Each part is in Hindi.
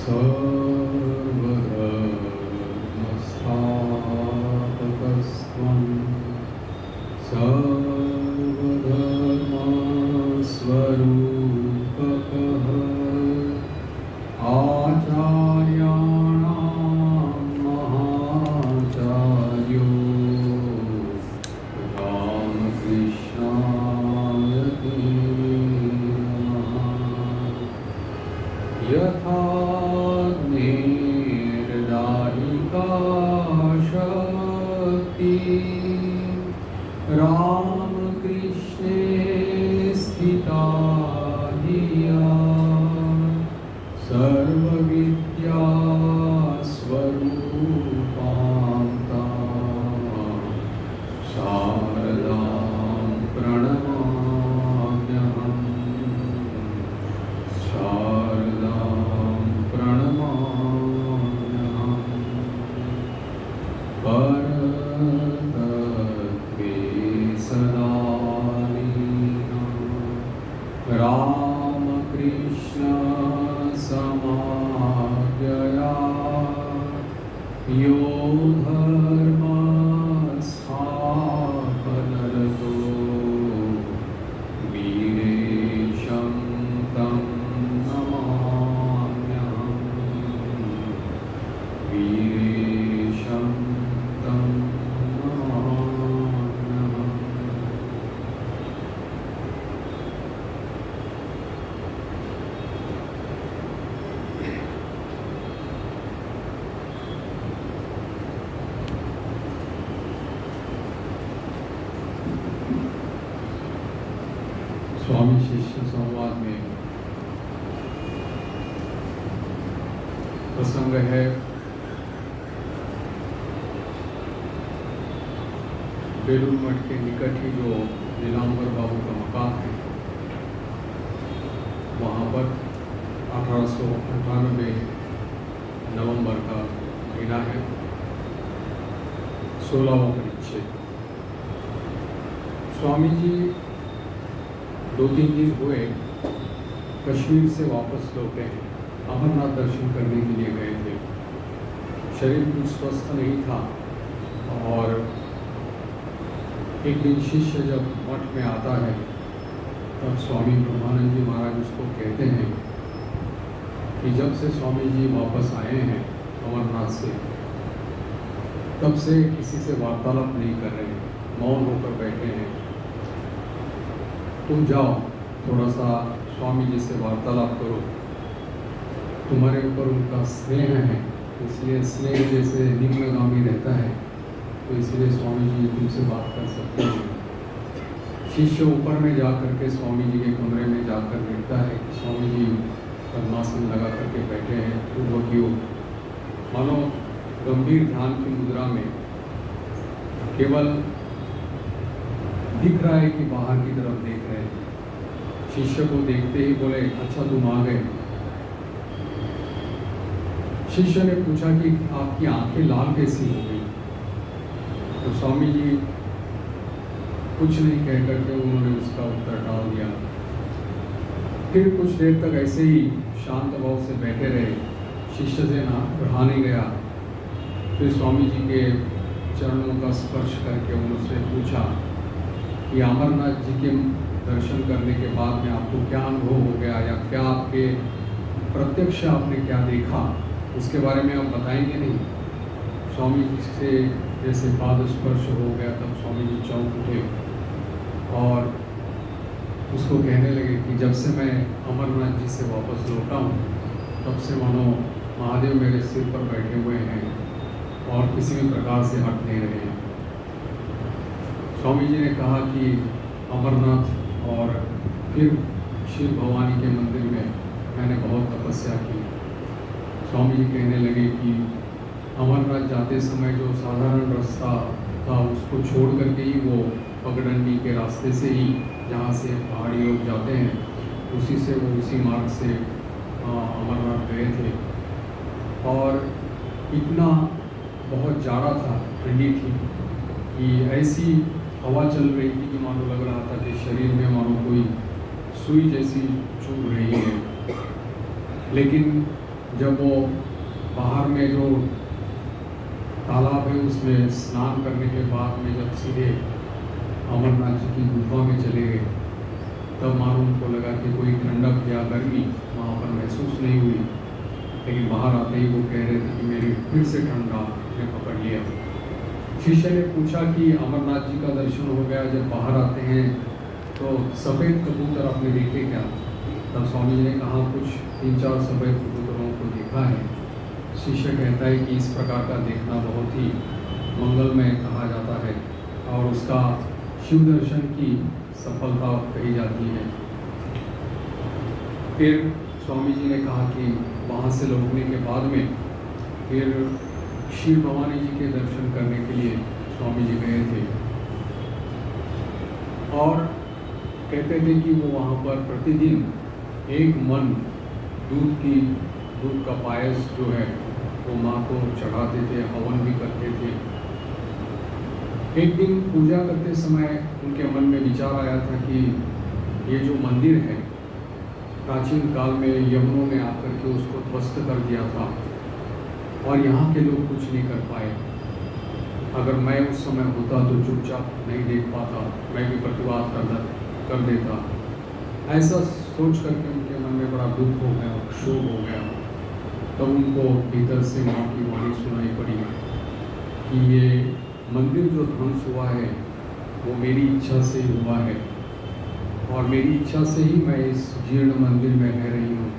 सर्वधर्मस्थापकस्त्वं सर्वधर्मस्वरूपकः आचार्याणां महाचार्यो रामकृष्णाय ते नमः। यथा निर्दायिका शक्ति रामकृष्णे स्थिता धिया सर्वविद्या स्वरूपां तां शारदां प्रणमाम्यहम्। परतत्त्वे सदा लीनं रामकृष्ण समाज्ञया यो धर्मस्थापनरतो वीरेशं तं नमाम्यहम्। वीरेशं तं नमाम्यहम्। स्वामी शिष्य संवाद में प्रसंग है बेलूर मठ के निकट ही जो नीलांबर बाबू का मकान है, वहाँ पर 1898 नवंबर का महीना है, 16वां परिच्छेद। स्वामी जी 2-3 दिन हुए कश्मीर से वापस लौटे हैं। अमरनाथ दर्शन करने के लिए गए थे। शरीर कुछ स्वस्थ नहीं था और एक दिन शिष्य जब मठ में आता है तब स्वामी ब्रह्मानंद जी महाराज उसको कहते हैं कि जब से स्वामी जी वापस आए हैं अमरनाथ से, तब से किसी से वार्तालाप नहीं कर रहे हैं, मौन होकर बैठे हैं। तुम जाओ, थोड़ा सा स्वामी जी से वार्तालाप करो। तुम्हारे ऊपर उनका स्नेह है, इसलिए स्नेह जैसे निम्नगामी रहता है, तो इसलिए स्वामी जी तुमसे बात कर सकते हैं। शिष्य ऊपर में जा करके स्वामी जी के कमरे में जाकर बैठता है। स्वामी जी पद्मासन लगा करके बैठे हैं, पूर्वज्ञों मानो गंभीर ध्यान की मुद्रा में। केवल दिख रहा है कि बाहर की तरफ देख रहे हैं। शिष्य को देखते ही बोले, अच्छा तुम आ गए। शिष्य ने पूछा कि आपकी आंखें लाल कैसी हो गई? तो स्वामी जी कुछ नहीं कह करके उन्होंने उसका उत्तर टाल दिया। फिर कुछ देर तक ऐसे ही शांत भाव से बैठे रहे। शिष्य से ना रहा नहीं गया। फिर स्वामी जी के चरणों का स्पर्श करके उनसे पूछा कि अमरनाथ जी के दर्शन करने के बाद में आपको क्या अनुभव हो गया, या क्या आपके प्रत्यक्ष आपने क्या देखा, उसके बारे में आप बताएंगे नहीं? स्वामी जी से जैसे पाद स्पर्श हो गया तब स्वामी जी चौंक उठे और उसको कहने लगे कि जब से मैं अमरनाथ जी से वापस लौटा हूँ, तब से मानो महादेव मेरे सिर पर बैठे हुए हैं और किसी भी प्रकार से हट नहीं रहे हैं। स्वामी जी ने कहा कि अमरनाथ और फिर शिव भवानी के मंदिर में मैंने बहुत तपस्या की। स्वामी जी कहने लगे कि अमरनाथ जाते समय जो साधारण रास्ता था उसको छोड़ करके ही वो पगडंडी के रास्ते से ही, जहाँ से पहाड़ी लोग जाते हैं, उसी से वो उसी मार्ग से अमरनाथ गए थे। और इतना बहुत जाड़ा था, ठंडी थी कि ऐसी हवा चल रही थी कि मानो लग रहा था कि शरीर में मानो कोई सुई जैसी चुभ रही है। लेकिन जब वो बाहर में जो तालाब है उसमें स्नान करने के बाद में जब सीधे अमरनाथ जी की गुफा में चले गए, तब मानो उनको लगा कि कोई ठंडक या गर्मी वहाँ पर महसूस नहीं हुई, लेकिन बाहर आते ही वो कह रहे थे कि मेरी फिर से ठंडा ने पकड़ लिया। शिष्य ने पूछा कि अमरनाथ जी का दर्शन हो गया, जब बाहर आते हैं तो सफ़ेद कबूतर आपने देखे क्या? तब स्वामी जी ने कहा कुछ 3-4 सफ़ेद कबूतरों को देखा है। शिष्य कहता है कि इस प्रकार का देखना बहुत ही मंगलमय कहा जाता है और उसका शिव दर्शन की सफलता कही जाती है। फिर स्वामी जी ने कहा कि वहाँ से लौटने के बाद में फिर शिव भवानी जी के दर्शन करने के लिए स्वामी जी गए थे और कहते थे कि वो वहाँ पर प्रतिदिन एक मन दूध का पायस जो है वो माँ को चढ़ाते थे, हवन भी करते थे। एक दिन पूजा करते समय उनके मन में विचार आया था कि ये जो मंदिर है प्राचीन काल में यवनों ने आकर के उसको ध्वस्त कर दिया था और यहाँ के लोग कुछ नहीं कर पाए। अगर मैं उस समय होता तो चुपचाप नहीं देख पाता, मैं भी प्रतिवाद कर देता। ऐसा सोच करके उनके मन में बड़ा दुख हो गया, क्षोभ हो गया। तब उनको भीतर से माँ की वाणी सुनाई पड़ी कि ये मंदिर जो ध्वंस हुआ है वो मेरी इच्छा से हुआ है और मेरी इच्छा से ही मैं इस जीर्ण मंदिर में रह रही हूँ।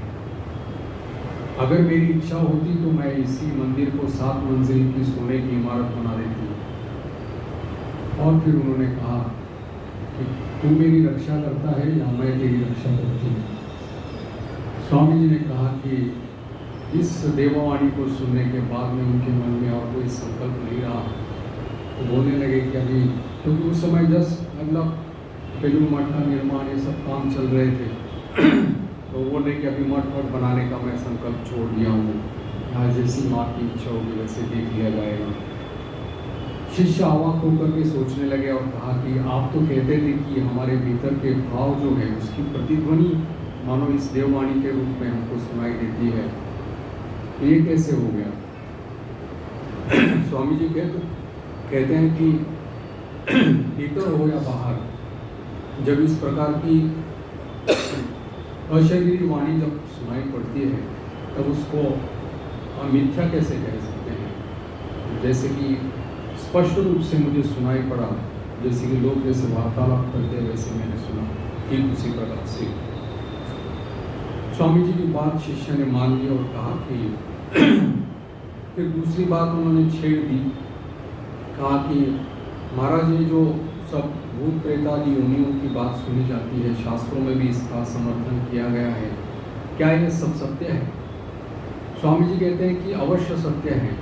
अगर मेरी इच्छा होती तो मैं इसी मंदिर को 7 मंजिल की सोने की इमारत बना देती। और फिर उन्होंने कहा कि तू मेरी रक्षा करता है या मैं तेरी रक्षा करती हूँ। स्वामी जी ने कहा कि इस देववाणी को सुनने के बाद में उनके मन में और कोई संकल्प नहीं रहा। तो बोलने लगे कि अभी, क्योंकि उस समय जस्ट मतलब बेलूर मठ का निर्माण ये सब काम चल रहे थे तो बोले कि अभी मठ बनाने का मैं संकल्प छोड़ दिया हूँ, यहाँ जैसी माँ की इच्छा होगी वैसे देख लिया जाएगा। शिष्य अवाक होकर के सोचने लगे और कहा कि आप तो कहते थे कि हमारे भीतर के भाव जो है उसकी प्रतिध्वनि मानो इस देववाणी के रूप में हमको सुनाई देती है, ये कैसे हो गया? स्वामी जी कहते हैं कि भीतर हो या बाहर, जब इस प्रकार की अशरीरी वाणी जब सुनाई पड़ती है तब उसको मिथ्या कैसे कह सकते हैं? जैसे कि स्पष्ट रूप से मुझे सुनाई पड़ा, जैसे कि लोग जैसे वार्तालाप करते हैं वैसे मैंने सुना, ठीक उसी प्रकार से। स्वामी जी की बात शिष्य ने मान ली और कहा कि फिर दूसरी बात उन्होंने छेड़ दी, कहा कि महाराज ये जो सब भूत प्रेतादि योनियों की बात सुनी जाती है, शास्त्रों में भी इसका समर्थन किया गया है, क्या ये सब सत्य है? स्वामी जी कहते हैं कि अवश्य सत्य है।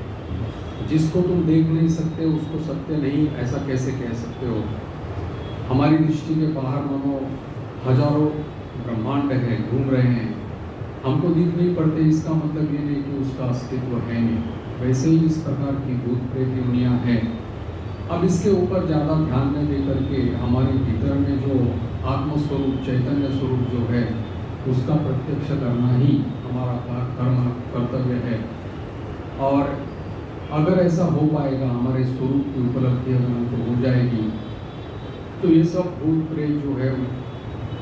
जिसको तुम देख नहीं सकते उसको सत्य नहीं ऐसा कैसे कह सकते हो? हमारी दृष्टि के बाहर मानो हजारों ब्रह्मांड है, घूम रहे हैं, हमको दिख नहीं पड़ते, इसका मतलब ये नहीं कि उसका अस्तित्व है नहीं। वैसे ही इस प्रकार की भूत प्रेत योनियाँ हैं। अब इसके ऊपर ज़्यादा ध्यान न दे करके हमारे भीतर में जो आत्मस्वरूप चैतन्य स्वरूप जो है उसका प्रत्यक्ष करना ही हमारा कर्म कर्तव्य है। और अगर ऐसा हो पाएगा, हमारे स्वरूप की उपलब्धि अगर हमको हो जाएगी तो ये सब भूत प्रेत जो है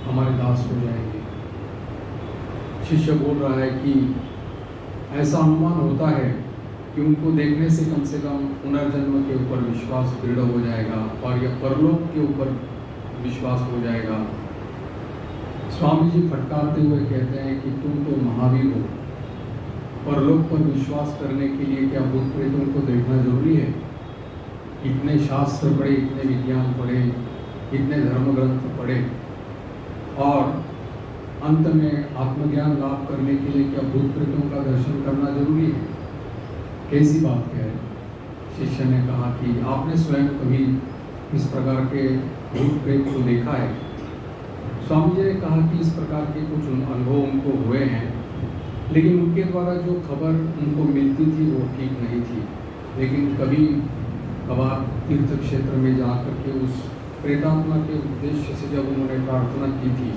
हमारे दास हो जाएंगे। शिष्य बोल रहा है कि ऐसा अनुमान होता है कि उनको देखने से कम पुनर्जन्म के ऊपर विश्वास दृढ़ हो जाएगा और यह परलोक के ऊपर विश्वास हो जाएगा। स्वामी जी फटकारते हुए कहते हैं कि तुम तो महावीर हो, परलोक पर विश्वास करने के लिए क्या भूत प्रेतों को देखना जरूरी है? इतने शास्त्र पढ़े, इतने विज्ञान पढ़े, इतने धर्म ग्रंथ पढ़े और अंत में आत्मज्ञान लाभ करने के लिए क्या भूत प्रेतों का दर्शन करना जरूरी है? कैसी बात है? शिष्य ने कहा कि आपने स्वयं कभी इस प्रकार के भूत प्रेत को देखा है? स्वामी जी ने कहा कि इस प्रकार के कुछ अनुभव उनको हुए हैं, लेकिन उनके द्वारा जो खबर उनको मिलती थी वो ठीक नहीं थी। लेकिन कभी कभार तीर्थ क्षेत्र में जाकर के उस प्रेतात्मा के उद्देश्य से जब उन्होंने प्रार्थना की थी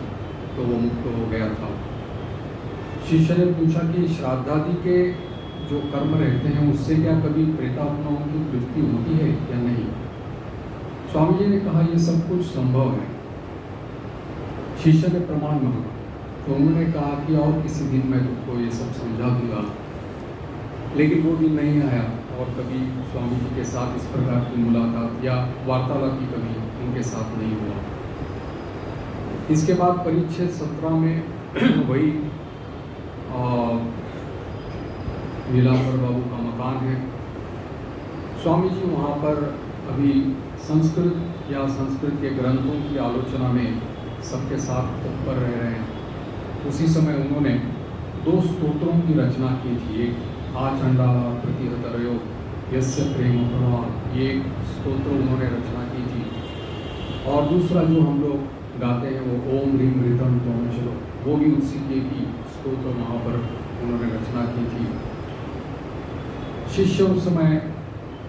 तो वो मुक्त हो गया था। शिष्य ने पूछा कि श्राद्धादि के जो कर्म रहते हैं उससे क्या कभी प्रेतात्माओं की वृत्ति होती है या नहीं। स्वामी जी ने कहा ये सब कुछ संभव है। शिष्य ने प्रमाण मांगा तो उन्होंने कहा कि और किसी दिन मैं तुमको ये सब समझा दूंगा, लेकिन वो दिन नहीं आया और कभी स्वामी जी के साथ इस प्रकार की मुलाकात या वार्तालाप की कभी उनके साथ नहीं हुआ। इसके बाद परिच्छेद 17 में वही नीलांबर बाबू का मकान है। स्वामी जी वहाँ पर अभी संस्कृत या संस्कृत के ग्रंथों की आलोचना में सबके साथ तत्पर रह रहे हैं। उसी समय उन्होंने 2 स्तोत्रों की रचना की थी। एक आचंडाला प्रतिहतरयो यस्य प्रेम प्रवाह, ये एक स्तोत्र उन्होंने रचना की थी। और दूसरा जो हम लोग गाते हैं वो ओम ह्रीम ऋतम त्वं चलो, वो भी उसी के भी स्तोत्र वहाँ पर उन्होंने रचना की थी। शिष्य उस समय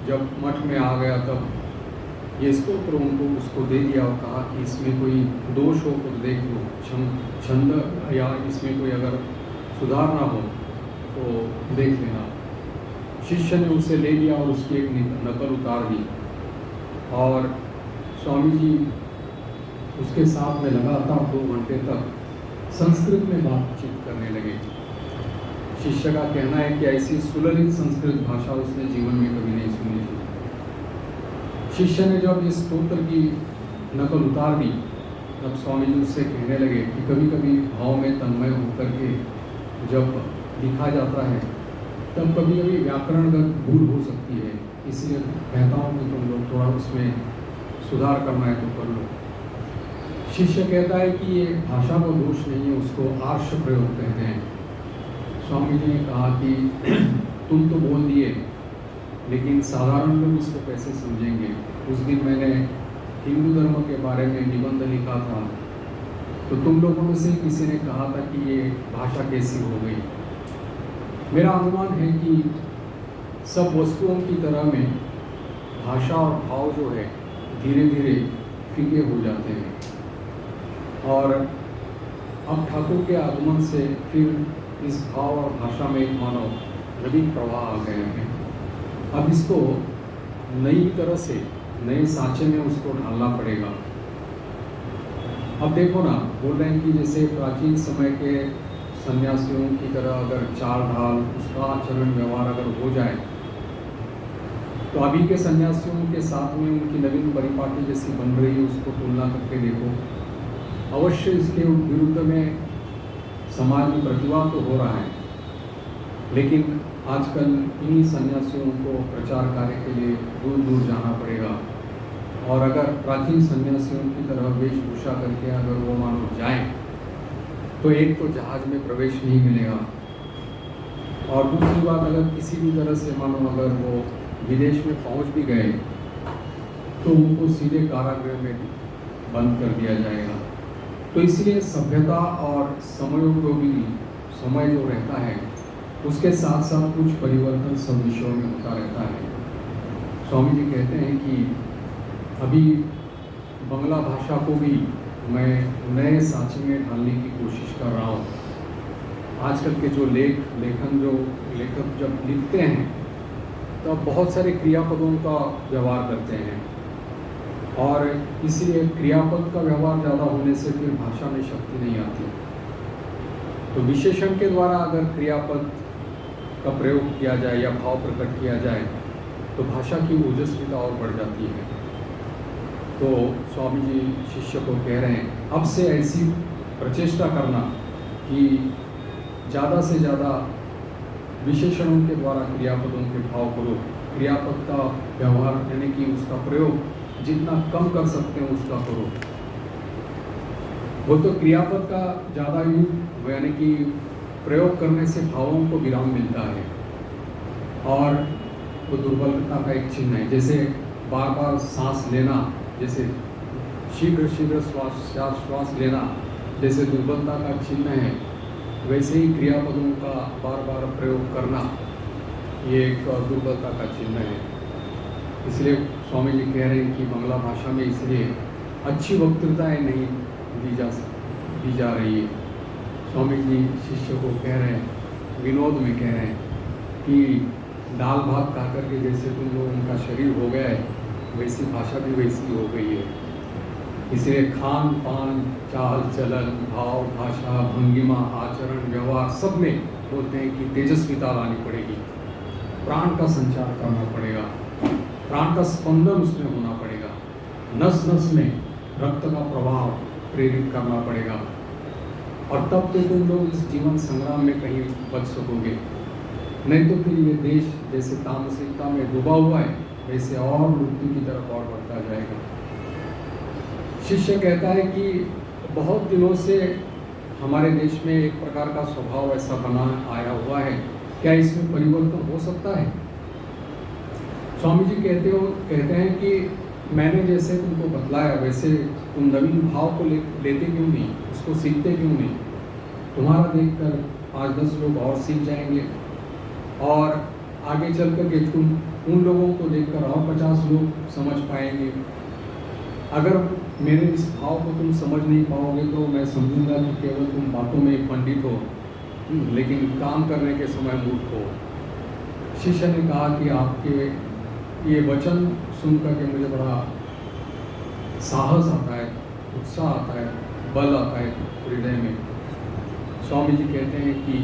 जब मठ में आ गया तब ये स्तोत्र उनको उसको दे दिया और कहा कि इसमें कोई दोष हो तो देख लो, छंद या इसमें कोई अगर सुधार ना हो तो देख लेना। शिष्य ने उसे ले लिया और उसकी एक नकल उतार दी और स्वामी जी उसके साथ में लगातार 2 घंटे तक संस्कृत में बातचीत करने लगे। शिष्य का कहना है कि ऐसी सुललित संस्कृत भाषा उसने जीवन में कभी नहीं सुनी थी। शिष्य ने जब इस स्तोत्र की नकल उतार दी तब स्वामी जी उससे कहने लगे कि कभी कभी भाव में तन्मय होकर के जब लिखा जाता है तब कभी कभी व्याकरणगत भूल हो सकती है, इसलिए कहता हूँ कि तुम लोग थोड़ा उसमें सुधार करना है तो कर लो। शिष्य कहता है कि ये भाषा का दोष नहीं है, उसको आर्ष प्रयोग कहते हैं। स्वामी जी ने कहा कि तुम तो बोल दिए लेकिन साधारण लोग इसको कैसे समझेंगे। उस दिन मैंने हिंदू धर्म के बारे में निबंध लिखा था तो तुम लोगों में से किसी ने कहा था कि ये भाषा कैसी हो गई। मेरा अनुमान है कि सब वस्तुओं की तरह में भाषा और भाव जो है धीरे धीरे फीके हो जाते हैं और अब ठाकुर के आगमन से फिर इस भाव और भाषा में एक मानो नवीन प्रवाह आ गए हैं। अब इसको नई तरह से नए सांचे में उसको ढालना पड़ेगा। अब देखो ना, बोल रहे हैं कि जैसे प्राचीन समय के सन्यासियों की तरह अगर चाल ढाल उसका आचरण व्यवहार अगर हो जाए तो अभी के सन्यासियों के साथ में उनकी नवीन परिपाटी जैसी बन रही है उसको तुलना करके देखो। अवश्य इसके विरुद्ध में समाज में प्रतिवाद तो हो रहा है, लेकिन आजकल इन्हीं सन्यासियों को प्रचार कार्य के लिए दूर दूर जाना पड़ेगा और अगर प्राचीन सन्यासियों की तरह वेशभूषा करके अगर वो मानो जाए तो एक तो जहाज में प्रवेश नहीं मिलेगा और दूसरी बात अगर किसी भी तरह से मानो अगर वो विदेश में पहुंच भी गए तो उनको सीधे कारागृह में बंद कर दिया जाएगा। तो इसलिए सभ्यता और समयोपयोगी समय जो रहता है उसके साथ साथ कुछ परिवर्तन सब विषयों में होता रहता है। स्वामी जी कहते हैं कि अभी बंगला भाषा को भी मैं नए सांचे में ढालने की कोशिश कर रहा हूँ। आजकल के जो लेखन जो लेखक जब लिखते हैं तो बहुत सारे क्रियापदों का व्यवहार करते हैं और इसलिए क्रियापद का व्यवहार ज़्यादा होने से फिर भाषा में शक्ति नहीं आती। तो विशेषण के द्वारा अगर क्रियापद का प्रयोग किया जाए या भाव प्रकट किया जाए तो भाषा की ओजस्विता और बढ़ जाती है। तो स्वामी जी शिष्य को कह रहे हैं अब से ऐसी प्रचेष्टा करना कि ज़्यादा से ज़्यादा विशेषणों के द्वारा क्रियापदों के भाव करो। क्रियापद का व्यवहार यानी कि उसका प्रयोग जितना कम कर सकते हैं उसका करो। वो तो क्रियापद का ज़्यादा यूज यानी कि प्रयोग करने से भावों को विराम मिलता है और वो दुर्बलता का एक चिन्ह है। जैसे बार बार सांस लेना, जैसे शीघ्र शीघ्र श्वास लेना जैसे दुर्बलता का चिन्ह है, वैसे ही क्रियापदों का बार बार प्रयोग करना ये एक दुर्बलता का चिन्ह है। इसलिए स्वामी जी कह रहे हैं कि बांग्ला भाषा में इसलिए अच्छी वक्तृताएँ नहीं दी जा रही है। स्वामी जी शिष्य को कह रहे हैं, विनोद में कह रहे हैं कि दाल भात खा कर के जैसे तुम लोग उनका शरीर हो गया है, वैसी भाषा भी वैसी हो गई है। इसलिए खान पान, चाल चलन, भाव, भाषा, भंगिमा, आचरण, व्यवहार सब में बोलते हैं कि तेजस्विता लानी पड़ेगी, प्राण का संचार करना पड़ेगा, प्राण का स्पंदन उसमें होना पड़ेगा, नस नस में रक्त का प्रवाह प्रेरित करना पड़ेगा, और तब तो तुम लोग इस जीवन संग्राम में कहीं बच सकोगे। नहीं तो फिर ये देश जैसे तामसिकता में डूबा हुआ है, वैसे और मृत्यु की तरफ और बढ़ता जाएगा। शिष्य कहता है कि बहुत दिनों से हमारे देश में एक प्रकार का स्वभाव ऐसा बना आया हुआ है, क्या इसमें परिवर्तन हो सकता है? स्वामी जी कहते हैं कि मैंने जैसे तुमको बतलाया वैसे तुम नवीन भाव को लेते क्यों नहीं, उसको सीखते क्यों नहीं? तुम्हारा देखकर 5-10 लोग और सीख जाएंगे, और आगे चल कर के तुम उन लोगों को देखकर और 50 लोग समझ पाएंगे। अगर मेरे इस भाव को तुम समझ नहीं पाओगे तो मैं समझूंगा कि केवल तुम बातों में पंडित हो, लेकिन काम करने के समय मूर्ख हो। शिष्य ने कहा कि आपके ये वचन सुन करके मुझे बड़ा साहस आता है, उत्साह आता है, बल आता है हृदय में। स्वामी जी कहते हैं कि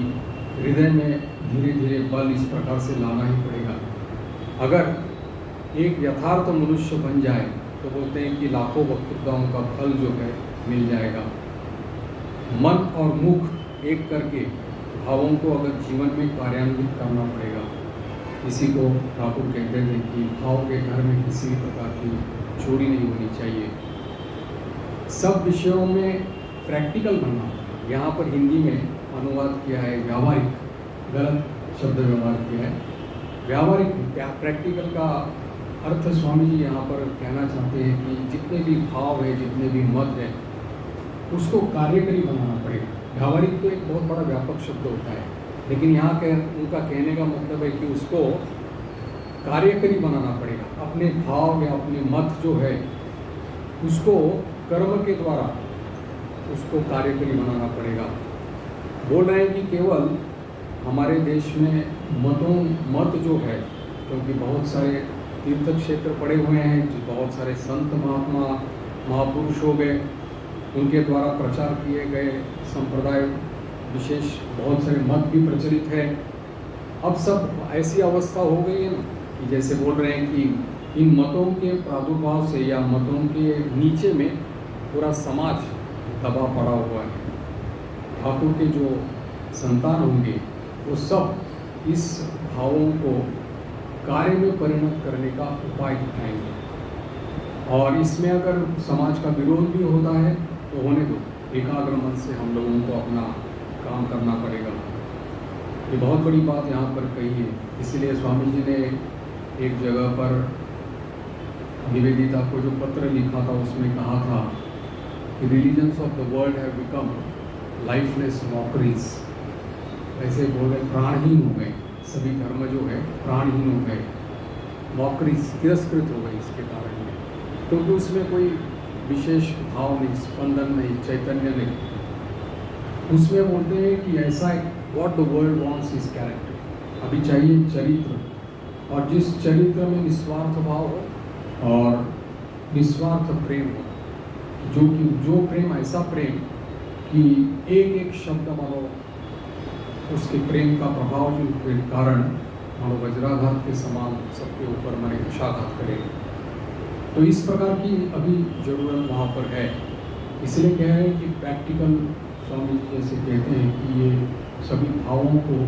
हृदय में धीरे धीरे बल इस प्रकार से लाना ही पड़ेगा। अगर एक यथार्थ मनुष्य बन जाए तो बोलते हैं कि लाखों वक्तृताओं का फल जो है मिल जाएगा। मन और मुख एक करके भावों को अगर जीवन में कार्यान्वित करना पड़ेगा। इसी को ठाकुर कहते थे कि भाव के घर में किसी भी प्रकार की चोरी नहीं होनी चाहिए। सब विषयों में प्रैक्टिकल बनना। यहाँ पर हिंदी में अनुवाद किया है व्यावहारिक, गलत शब्द व्यवहार किया है। व्यावहारिक प्रैक्टिकल का अर्थ स्वामी जी यहाँ पर कहना चाहते हैं कि जितने भी भाव है, जितने भी मत है, उसको कार्यकरी बनाना पड़ेगा। व्यावहारिक तो एक बहुत बड़ा व्यापक शब्द होता है, लेकिन यहाँ उनका कहने का मतलब है कि उसको कार्यकरी बनाना पड़ेगा। अपने भाव या अपने मत जो है उसको कर्म के द्वारा उसको कार्यकरी बनाना पड़ेगा। बोल रहे हैं कि केवल हमारे देश में मत जो है, क्योंकि बहुत सारे तीर्थ क्षेत्र पड़े हुए हैं, बहुत सारे संत महात्मा महापुरुष हो गए, उनके द्वारा प्रचार किए गए संप्रदाय विशेष बहुत सारे मत भी प्रचलित है। अब सब ऐसी अवस्था हो गई है ना कि जैसे बोल रहे हैं कि इन मतों के प्रादुर्भाव से या मतों के नीचे में पूरा समाज दबा पड़ा हुआ है। ठाकुर के जो संतान होंगे वो सब इस भावों को कार्य में परिणत करने का उपाय दिखाएंगे, और इसमें अगर समाज का विरोध भी होता है तो होने दो, एकाग्र मन से हम लोगों को अपना काम करना पड़ेगा। ये बहुत बड़ी बात यहाँ पर कही है। इसीलिए स्वामी जी ने एक जगह पर निवेदिता को जो पत्र लिखा था उसमें कहा था कि religions of the world have become lifeless mockeries. ऐसे बोले प्राणहीन हो गए, सभी धर्म जो है प्राणहीन हो गए, मॉकरीज तिरस्कृत हो गई इसके कारण में, क्योंकि उसमें कोई विशेष भाव नहीं, स्पंदन नहीं, चैतन्य नहीं। उसमें बोलते हैं कि ऐसा what the world wants is character. अभी चाहिए चरित्र, और जिस चरित्र में निस्वार्थ भाव हो और निस्वार्थ प्रेम हो, जो प्रेम ऐसा प्रेम कि एक एक शब्द मानो उसके प्रेम का प्रभाव जो के कारण मानो वज्राघात के समान सबके ऊपर माने कुशाघात करे। तो इस प्रकार की अभी ज़रूरत वहाँ पर है। इसलिए कह रहे हैं कि प्रैक्टिकल स्वामी जी जैसे कहते हैं कि ये सभी भावों को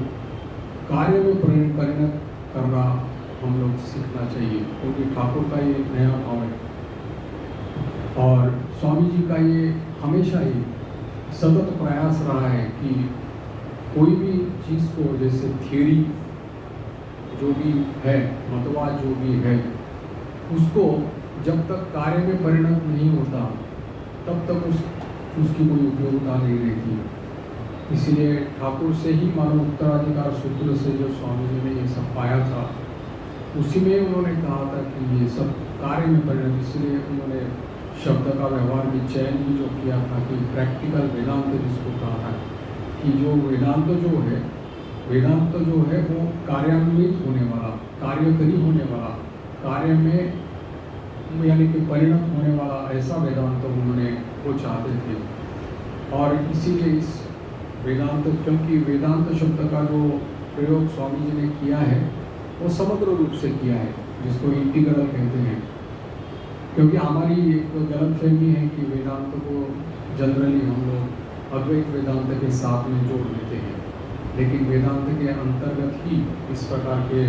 कार्य में परिणत करना हम लोग सीखना चाहिए, क्योंकि ठाकुर का ये नया भाव है। और स्वामी जी का ये हमेशा ही सतत प्रयास रहा है कि कोई भी चीज़ को, जैसे थियरी जो भी है, मतवाद जो भी है, उसको जब तक कार्य में परिणत नहीं होता तब तक उसकी कोई उपयोगिता नहीं रहती। इसलिए ठाकुर से ही मानो उत्तराधिकार सूत्र से जो स्वामी जी ने ये सब पाया था, उसी में उन्होंने कहा था कि ये सब कार्य में परिणत। इसलिए उन्होंने शब्द का व्यवहार भी चयन भी जो किया था कि प्रैक्टिकल वेदांत जिसको कहा था कि जो वेदांत जो है वो कार्यान्वित होने वाला, कार्यकरी होने वाला, कार्य में यानी कि परिणत होने वाला ऐसा वेदांत उन्होंने वो चाहते थे। और इसीलिए इस वेदांत, क्योंकि वेदांत शब्द का जो प्रयोग स्वामी जी ने किया है वो समग्र रूप से किया है, जिसको इंटीग्रल कहते हैं। क्योंकि हमारी एक गलतफहमी है कि वेदांत को जनरली हम लोग अद्वैत वेदांत के साथ में जोड़ देते हैं, लेकिन वेदांत के अंतर्गत ही इस प्रकार के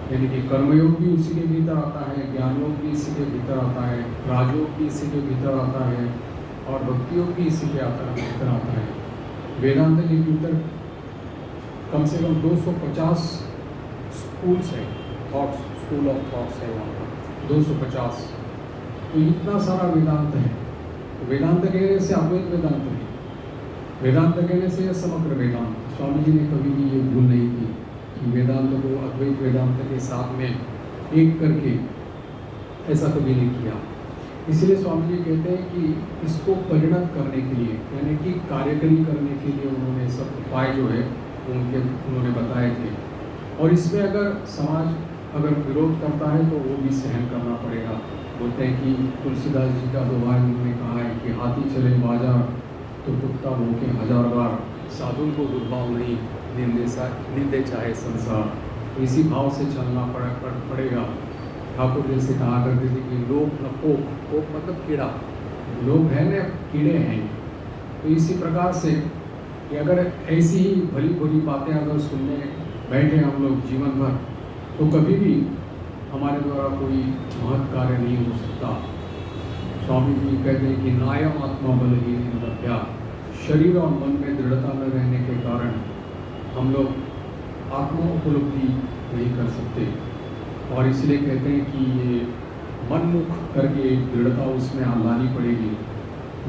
यानी कि कर्मयोग भी उसी के भीतर आता है, ज्ञान योग भी इसी के भीतर आता है, राजयोग भी इसी के भीतर आता है और भक्ति योग भी इसी के भीतर आता है। वेदांत के भीतर कम से कम 250 स्कूल्स है, थॉट्स, स्कूल ऑफ थॉट्स है वहाँ पर 250। तो इतना सारा वेदांत है। तो वेदांत कहने से अद्वैत वेदांत नहीं, वेदांत कहने से समग्र वेदांत। स्वामी जी ने कभी भी ये भूल नहीं की कि वेदांत को अद्वैत वेदांत के साथ में एक करके, ऐसा कभी नहीं किया। इसलिए स्वामी जी कहते हैं कि इसको परिणत करने के लिए यानी कि कार्यकरी करने के लिए उन्होंने सब उपाय जो है उन्होंने बताए थे। और इसमें अगर समाज अगर विरोध करता है तो वो भी सहन करना पड़ेगा। बोलते हैं कि तुलसीदास जी का दोहा उन्होंने कहा है कि हाथी चले बाजार तो कुत्ता भूखे 1000 बार, साधु को दुर्भाव नहीं, निंदे चाहे संसार। इसी भाव से चलना पड़ेगा। ठाकुर जैसे कहा करते थे कि लोग न पोक मतलब कीड़ा, लोग हैं न कीड़े हैं। तो इसी प्रकार से कि अगर ऐसी ही भली भली बातें अगर सुनने बैठे हम लोग जीवन भर, तो कभी भी हमारे द्वारा कोई महत् कार्य नहीं हो सकता। स्वामी जी कहते हैं कि नायम आत्मा बलहीन लभ्या, शरीर और मन में दृढ़ता न रहने के कारण हम लोग आत्मा उपलब्धि नहीं कर सकते। और इसलिए कहते हैं कि ये मनमुख करके दृढ़ता उसमें लानी पड़ेगी।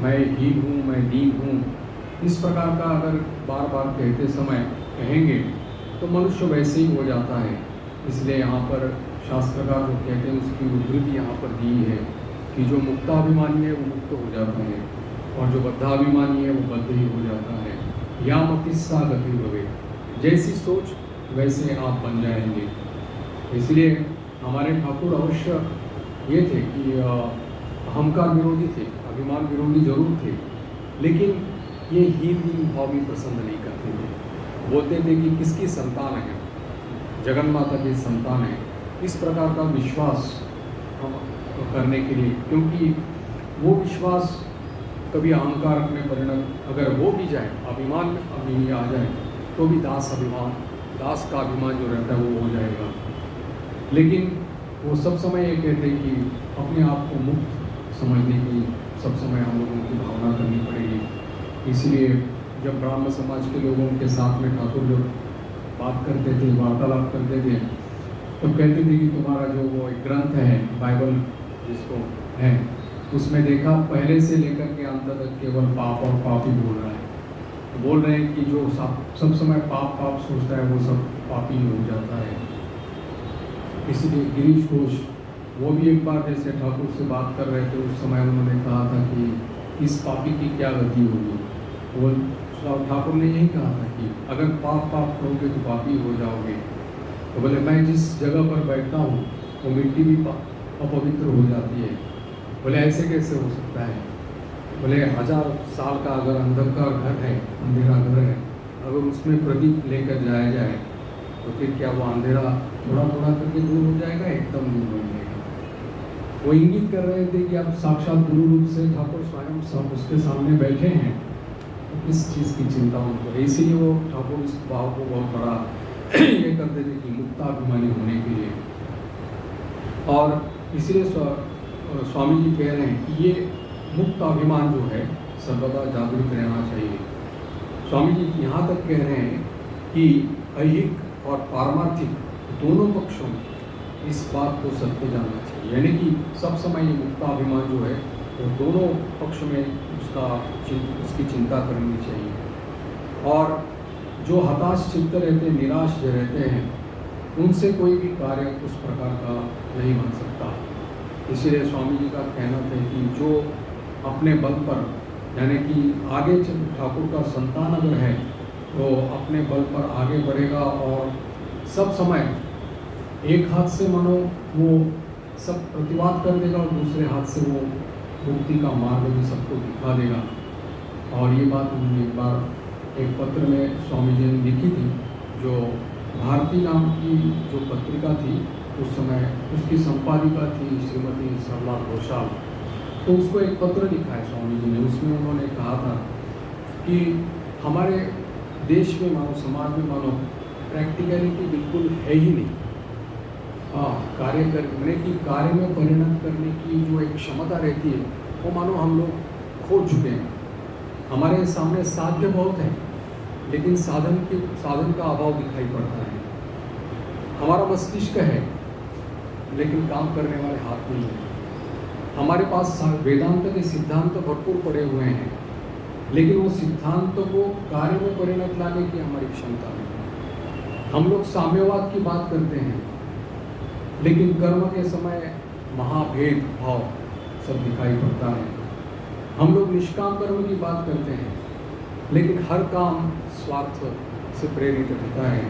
मैं हीन हूँ, मैं दीन हूँ, इस प्रकार का अगर बार बार कहते समय कहेंगे तो मनुष्य वैसे ही हो जाता है। इसलिए यहाँ पर शास्त्रकार जो कहते हैं उसकी उद्धृति यहाँ पर दी है कि जो मुक्ताभिमानी है वो मुक्त हो जाता है और जो बद्धाभिमानी है वो बद्ध ही हो जाता है। या मतिस्सा गति भवे, जैसी सोच वैसे आप बन जाएंगे। इसलिए हमारे ठाकुर अवश्य ये थे कि अहंकार विरोधी थे, अभिमान विरोधी जरूर थे, लेकिन ये हीन भाव भी पसंद नहीं करते थे। बोलते थे कि किसकी संतान है, जगन माता की संतान है, इस प्रकार का विश्वास हम करने के लिए, क्योंकि वो विश्वास कभी अहंकार में परिणत अगर हो भी जाए, अभिमान में अभी आ जाए, तो भी दास का अभिमान जो रहता है वो हो जाएगा। लेकिन वो सब समय ये कहते हैं कि अपने आप को मुक्त समझने की सब समय हम लोगों की भावना करनी पड़ेगी। इसलिए जब ब्राह्मण समाज के लोगों के साथ में ठाकुर जब बात करते थे, वार्तालाप करते थे, तब कहते थे कि तुम्हारा जो वो एक ग्रंथ है बाइबल जिसको है, उसमें देखा पहले से लेकर के अंत तक केवल पाप और पाप ही बोल रहा है। तो बोल रहे हैं कि जो सब समय पाप सोचता है वो सब पापी हो जाता है। इसलिए गिरीश घोष वो भी एक बार जैसे ठाकुर से बात कर रहे थे, उस समय उन्होंने कहा था कि इस पापी की क्या गति होगी। वो ठाकुर ने यही कहा था कि अगर पाप करोगे तो पापी हो जाओगे। तो बोले मैं जिस जगह पर बैठता हूँ वो मिट्टी भी अपवित्र हो जाती है। बोले ऐसे कैसे हो सकता है। बोले 1000 साल का अगर अंधकार घर है, अंधेरा घर है, अगर उसमें प्रदीप लेकर जाया जाए तो फिर क्या वो अंधेरा थोड़ा थोड़ा करके दूर हो जाएगा, एकदम दूर हो जाएगा। वो इंगित कर रहे थे कि अब साक्षात गुरु रूप से ठाकुर स्वयं सब उसके सामने बैठे हैं, तो किस चीज़ की चिंता उनको है। इसीलिए वो ठाकुर इस भाव को बहुत बड़ा ये करते थे कि मुक्ताभिमानी होने के लिए। और इसलिए स्वामी जी कह रहे हैं कि ये मुक्त अभिमान जो है सर्वदा जागरूक रहना चाहिए। स्वामी जी यहाँ तक कह रहे हैं कि ऐहिक और पारमार्थिक दोनों पक्षों में इस बात को सत्य जानना चाहिए, यानी कि सब समय ये मुक्ताभिमान जो है वो दोनों पक्ष में उसकी चिंता करनी चाहिए। और जो हताश चित्त रहते हैं, निराश रहते हैं, उनसे कोई भी कार्य उस प्रकार का नहीं बन सकता। इसलिए स्वामी जी का कहना था कि जो अपने बल पर यानी कि आगे ठाकुर का संतान अगर है तो अपने बल पर आगे बढ़ेगा और सब समय एक हाथ से मानो वो सब प्रतिवाद कर देगा और दूसरे हाथ से वो मुक्ति का मार्ग भी सबको दिखा देगा। और ये बात उन्होंने एक बार एक पत्र में स्वामी जी ने लिखी थी, जो भारती नाम की जो पत्रिका थी उस समय उसकी संपादिका थी श्रीमती सरला घोषाल। तो उसको एक पत्र लिखा है स्वामी जी ने, उसमें उन्होंने कहा था कि हमारे देश में मानो समाज में मानो प्रैक्टिकलिटी बिल्कुल है ही नहीं। कार्य करने की कार्य में परिणत करने की जो एक क्षमता रहती है वो मानो हम लोग खो चुके हैं। हमारे सामने साध्य बहुत है लेकिन साधन का अभाव दिखाई पड़ता है। हमारा मस्तिष्क है लेकिन काम करने वाले हाथ नहीं है। हमारे पास वेदांत के सिद्धांत भरपूर पड़े हुए हैं लेकिन वो सिद्धांतों को कार्य में परिणत लाने की हमारी क्षमता नहीं। हम लोग साम्यवाद की बात करते हैं लेकिन कर्म के समय महाभेद भाव सब दिखाई पड़ता है। हम लोग निष्काम कर्म की बात करते हैं लेकिन हर काम स्वार्थ से प्रेरित रहता है।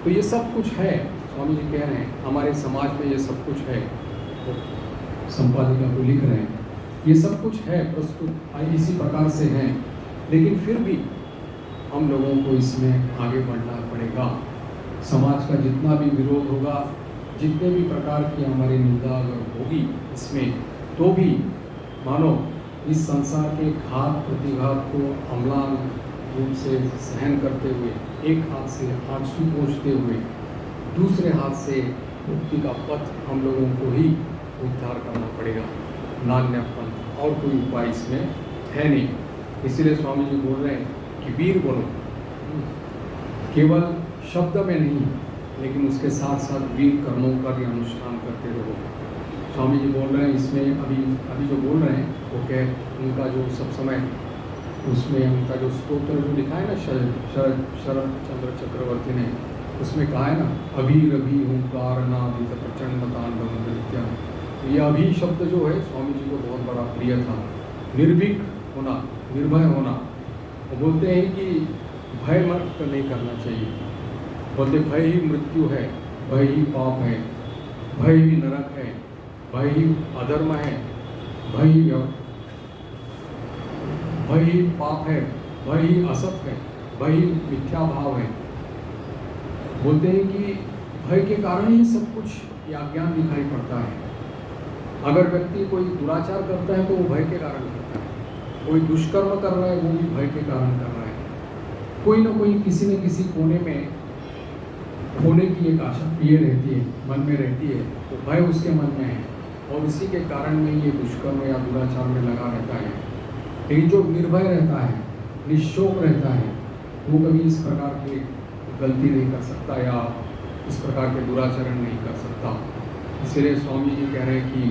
तो ये सब कुछ है, स्वामी जी कह रहे हैं हमारे समाज में ये सब कुछ है। तो संपादिका को लिख रहे हैं ये सब कुछ है, प्रस्तुत इसी प्रकार से हैं, लेकिन फिर भी हम लोगों को इसमें आगे बढ़ना पड़ेगा। समाज का जितना भी विरोध होगा, जितने भी प्रकार की हमारी निंदा अगर होगी इसमें, तो भी मानो इस संसार के घात प्रतिघात को अम्लान रूप से सहन करते हुए, एक हाथ से आंसू पोंछते हुए दूसरे हाथ से मुक्ति का पथ हम लोगों को ही उद्धार करना पड़ेगा। नान्य पंथ और कोई उपाय इसमें है नहीं। इसीलिए स्वामी जी बोल रहे हैं कि वीर बनो, केवल शब्द में नहीं लेकिन उसके साथ साथ वीर कर्मों का भी अनुष्ठान करते रहो। स्वामी जी बोल रहे हैं इसमें अभी जो बोल रहे हैं वो कह उनका जो सब समय उसमें उनका जो स्तोत्र जो लिखा है ना शरद चंद्र चक्रवर्ती ने, उसमें कहा है ना अभी रभी हुंकार नादित प्रचंड तांडव नृत्य। ये अभी शब्द जो है स्वामी जी को बहुत बड़ा प्रिय था। निर्भीक होना, निर्भय होना। वो बोलते हैं कि भय मत नहीं करना चाहिए। बोलते भय ही मृत्यु है, भय ही पाप है, भय ही नरक है, भय ही अधर्म है, भय ही पाप है, भय ही असत है, भय ही मिथ्या भाव है। बोलते हैं कि भय के कारण ही सब कुछ या अज्ञान दिखाई पड़ता है। अगर व्यक्ति कोई दुराचार करता है तो वो भय के कारण करता है, कोई दुष्कर्म कर रहा है वो भी भय के कारण कर रहा है। कोई ना कोई किसी न किसी कोने में होने की एक आशा ये रहती है, मन में रहती है, तो भय उसके मन में है और इसी के कारण में ये दुष्कर्म या दुराचार में लगा रहता है। लेकिन जो निर्भय रहता है, निश्चोक रहता है, वो कभी इस प्रकार की गलती नहीं कर सकता या इस प्रकार के दुराचरण नहीं कर सकता। इसलिए स्वामी जी कह रहे हैं कि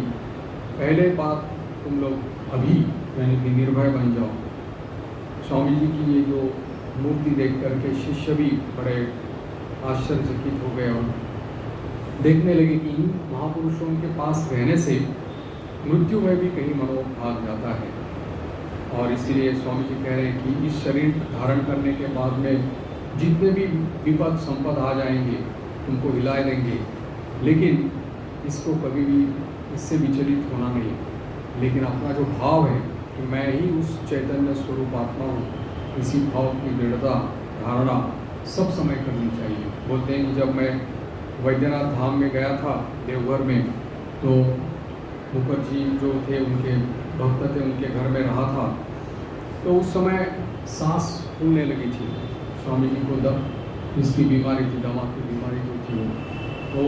पहले बात तुम लोग अभी यानी कि निर्भय बन जाओ। स्वामी जी की ये जो मूर्ति देख करके शिष्य भी बड़े आश्चर्यचकित हो गए और देखने लगे कि इन महापुरुषों के पास रहने से मृत्यु में भी कहीं मनोभाव भाग जाता है। और इसीलिए स्वामी जी कह रहे हैं कि इस शरीर धारण करने के बाद में जितने भी विपद संपद आ जाएंगे उनको हिला देंगे, लेकिन इसको कभी भी इससे विचलित होना नहीं, लेकिन अपना जो भाव है कि मैं ही उस चैतन्य स्वरूप आत्मा हूँ, इसी भाव की दृढ़ता धारणा सब समय करनी चाहिए। बोलते हैं कि जब मैं वैद्यनाथ धाम में गया था देवघर में, तो मुखर्जी जो थे उनके भक्त थे, उनके घर में रहा था, तो उस समय सांस फूलने लगी थी। स्वामी जी को इसकी बीमारी थी, दमा की बीमारी जो थी वो, तो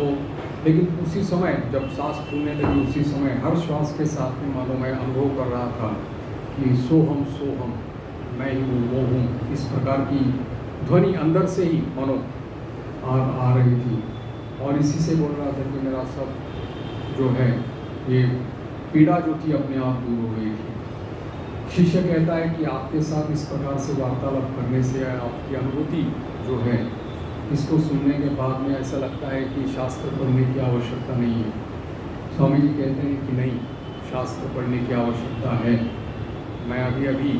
लेकिन उसी समय जब सांस फूलने लगी उसी समय हर श्वास के साथ में मानो मैं अनुभव कर रहा था कि सोहम मैं ही हूँ वो हूँ। इस प्रकार की ध्वनि अंदर से ही मानो आ रही थी और इसी से बोल रहा था कि मेरा सब जो है ये पीड़ा जो थी अपने आप दूर हो गई थी। शिष्य कहता है कि आपके साथ इस प्रकार से वार्तालाप करने से आपकी अनुभूति जो है इसको सुनने के बाद में ऐसा लगता है कि शास्त्र पढ़ने की आवश्यकता नहीं है। स्वामी जी कहते हैं कि नहीं, शास्त्र पढ़ने की आवश्यकता है। मैं अभी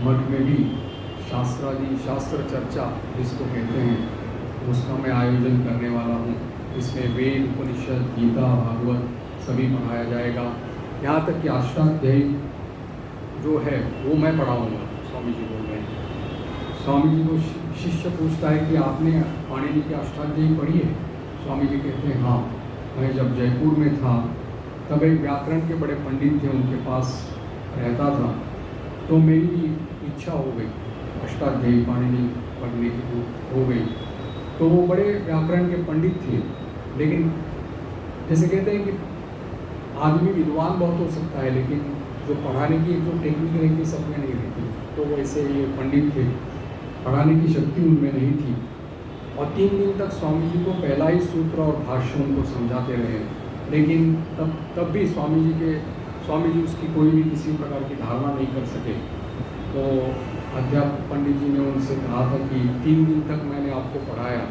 मठ में भी शास्त्र चर्चा जिसको कहते हैं, उसका मैं आयोजन करने वाला हूँ। इसमें वेद, उपनिषद, गीता, भागवत सभी पढ़ाया जाएगा। यहाँ तक कि अष्टाध्यायी जो है वो मैं पढ़ाऊँगा, स्वामी जी बोल रहे हैं। स्वामी जी को शिष्य पूछता है कि आपने पाणिनि की अष्टाध्यायी पढ़ी है? स्वामी जी कहते हैं हाँ, मैं जब जयपुर में था तब एक व्याकरण के बड़े पंडित थे, उनके पास रहता था, तो मेरी भी इच्छा हो गई अष्टाध्यायी पाणिनि पढ़ने की हो गई। तो वो बड़े व्याकरण के पंडित थे, लेकिन जैसे कहते हैं कि आदमी विद्वान बहुत हो सकता है, लेकिन जो पढ़ाने की जो टेक्निक रहती सब में नहीं रहती। तो वैसे ये पंडित थे, पढ़ाने की शक्ति उनमें नहीं थी। और 3 दिन तक स्वामी जी को पहला ही सूत्र और भाष्य उनको समझाते रहे, लेकिन तब भी स्वामी जी उसकी कोई भी किसी प्रकार की धारणा नहीं कर सके। तो अध्यापक पंडित जी ने उनसे कहा था कि 3 दिन तक मैंने आपको पढ़ाया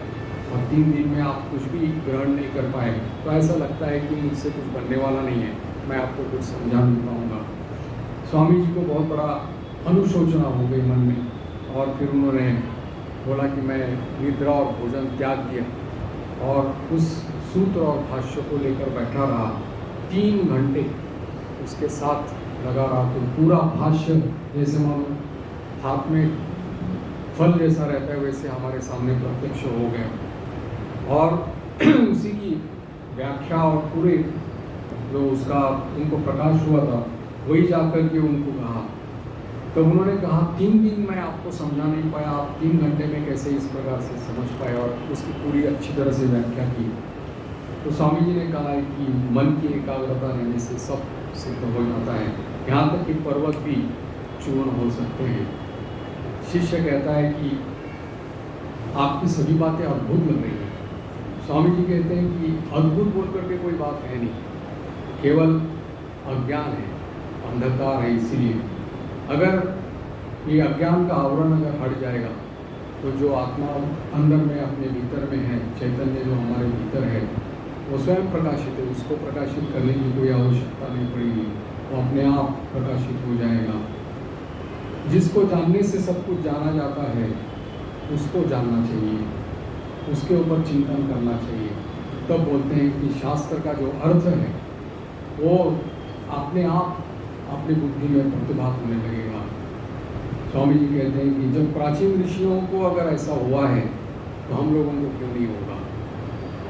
और 3 दिन में आप कुछ भी ग्रहण नहीं कर पाए, तो ऐसा लगता है कि मुझसे कुछ बनने वाला नहीं है, मैं आपको कुछ समझा नहीं पाऊँगा। स्वामी जी को बहुत बड़ा अनुशोचना हो गई मन में, और फिर उन्होंने बोला कि मैं निद्रा और भोजन त्याग दिया और उस सूत्र और भाष्य को लेकर बैठा रहा। 3 घंटे उसके साथ लगा रहा। तो पूरा भाष्य जैसे मानो हाथ में फल जैसा रहता है, वैसे हमारे सामने प्रत्यक्ष हो गया। और उसी की व्याख्या और पूरे जो उसका उनको प्रकाश हुआ था, वही जाकर के उनको कहा। तो उन्होंने कहा 3 दिन मैं आपको समझा नहीं पाया, आप 3 घंटे में कैसे इस प्रकार से समझ पाए, और उसकी पूरी अच्छी तरह से व्याख्या की। तो स्वामी जी ने कहा है कि मन की एकाग्रता रहने से सब सिद्ध हो जाता है, यहाँ तक कि पर्वत भी चूर्ण हो सकते हैं। शिष्य कहता है कि आपकी सभी बातें अद्भुत लग रही हैं। स्वामी जी कहते हैं कि अद्भुत बोल करके कोई बात है नहीं, केवल अज्ञान है, अंधकार है। इसीलिए अगर ये अज्ञान का आवरण अगर हट जाएगा तो जो आत्मा अंदर में अपने भीतर में है, चैतन्य जो हमारे भीतर है, वो स्वयं प्रकाशित है, उसको प्रकाशित करने की कोई आवश्यकता नहीं पड़ेगी, वो अपने आप प्रकाशित हो जाएगा। जिसको जानने से सब कुछ जाना जाता है, उसको जानना चाहिए, उसके ऊपर चिंतन करना चाहिए। तब बोलते हैं कि शास्त्र का जो अर्थ है वो अपने आप अपनी बुद्धि में प्रतिभात होने लगेगा। स्वामी जी कहते हैं कि जब प्राचीन ऋषियों को अगर ऐसा हुआ है तो हम लोगों को क्यों नहीं होगा?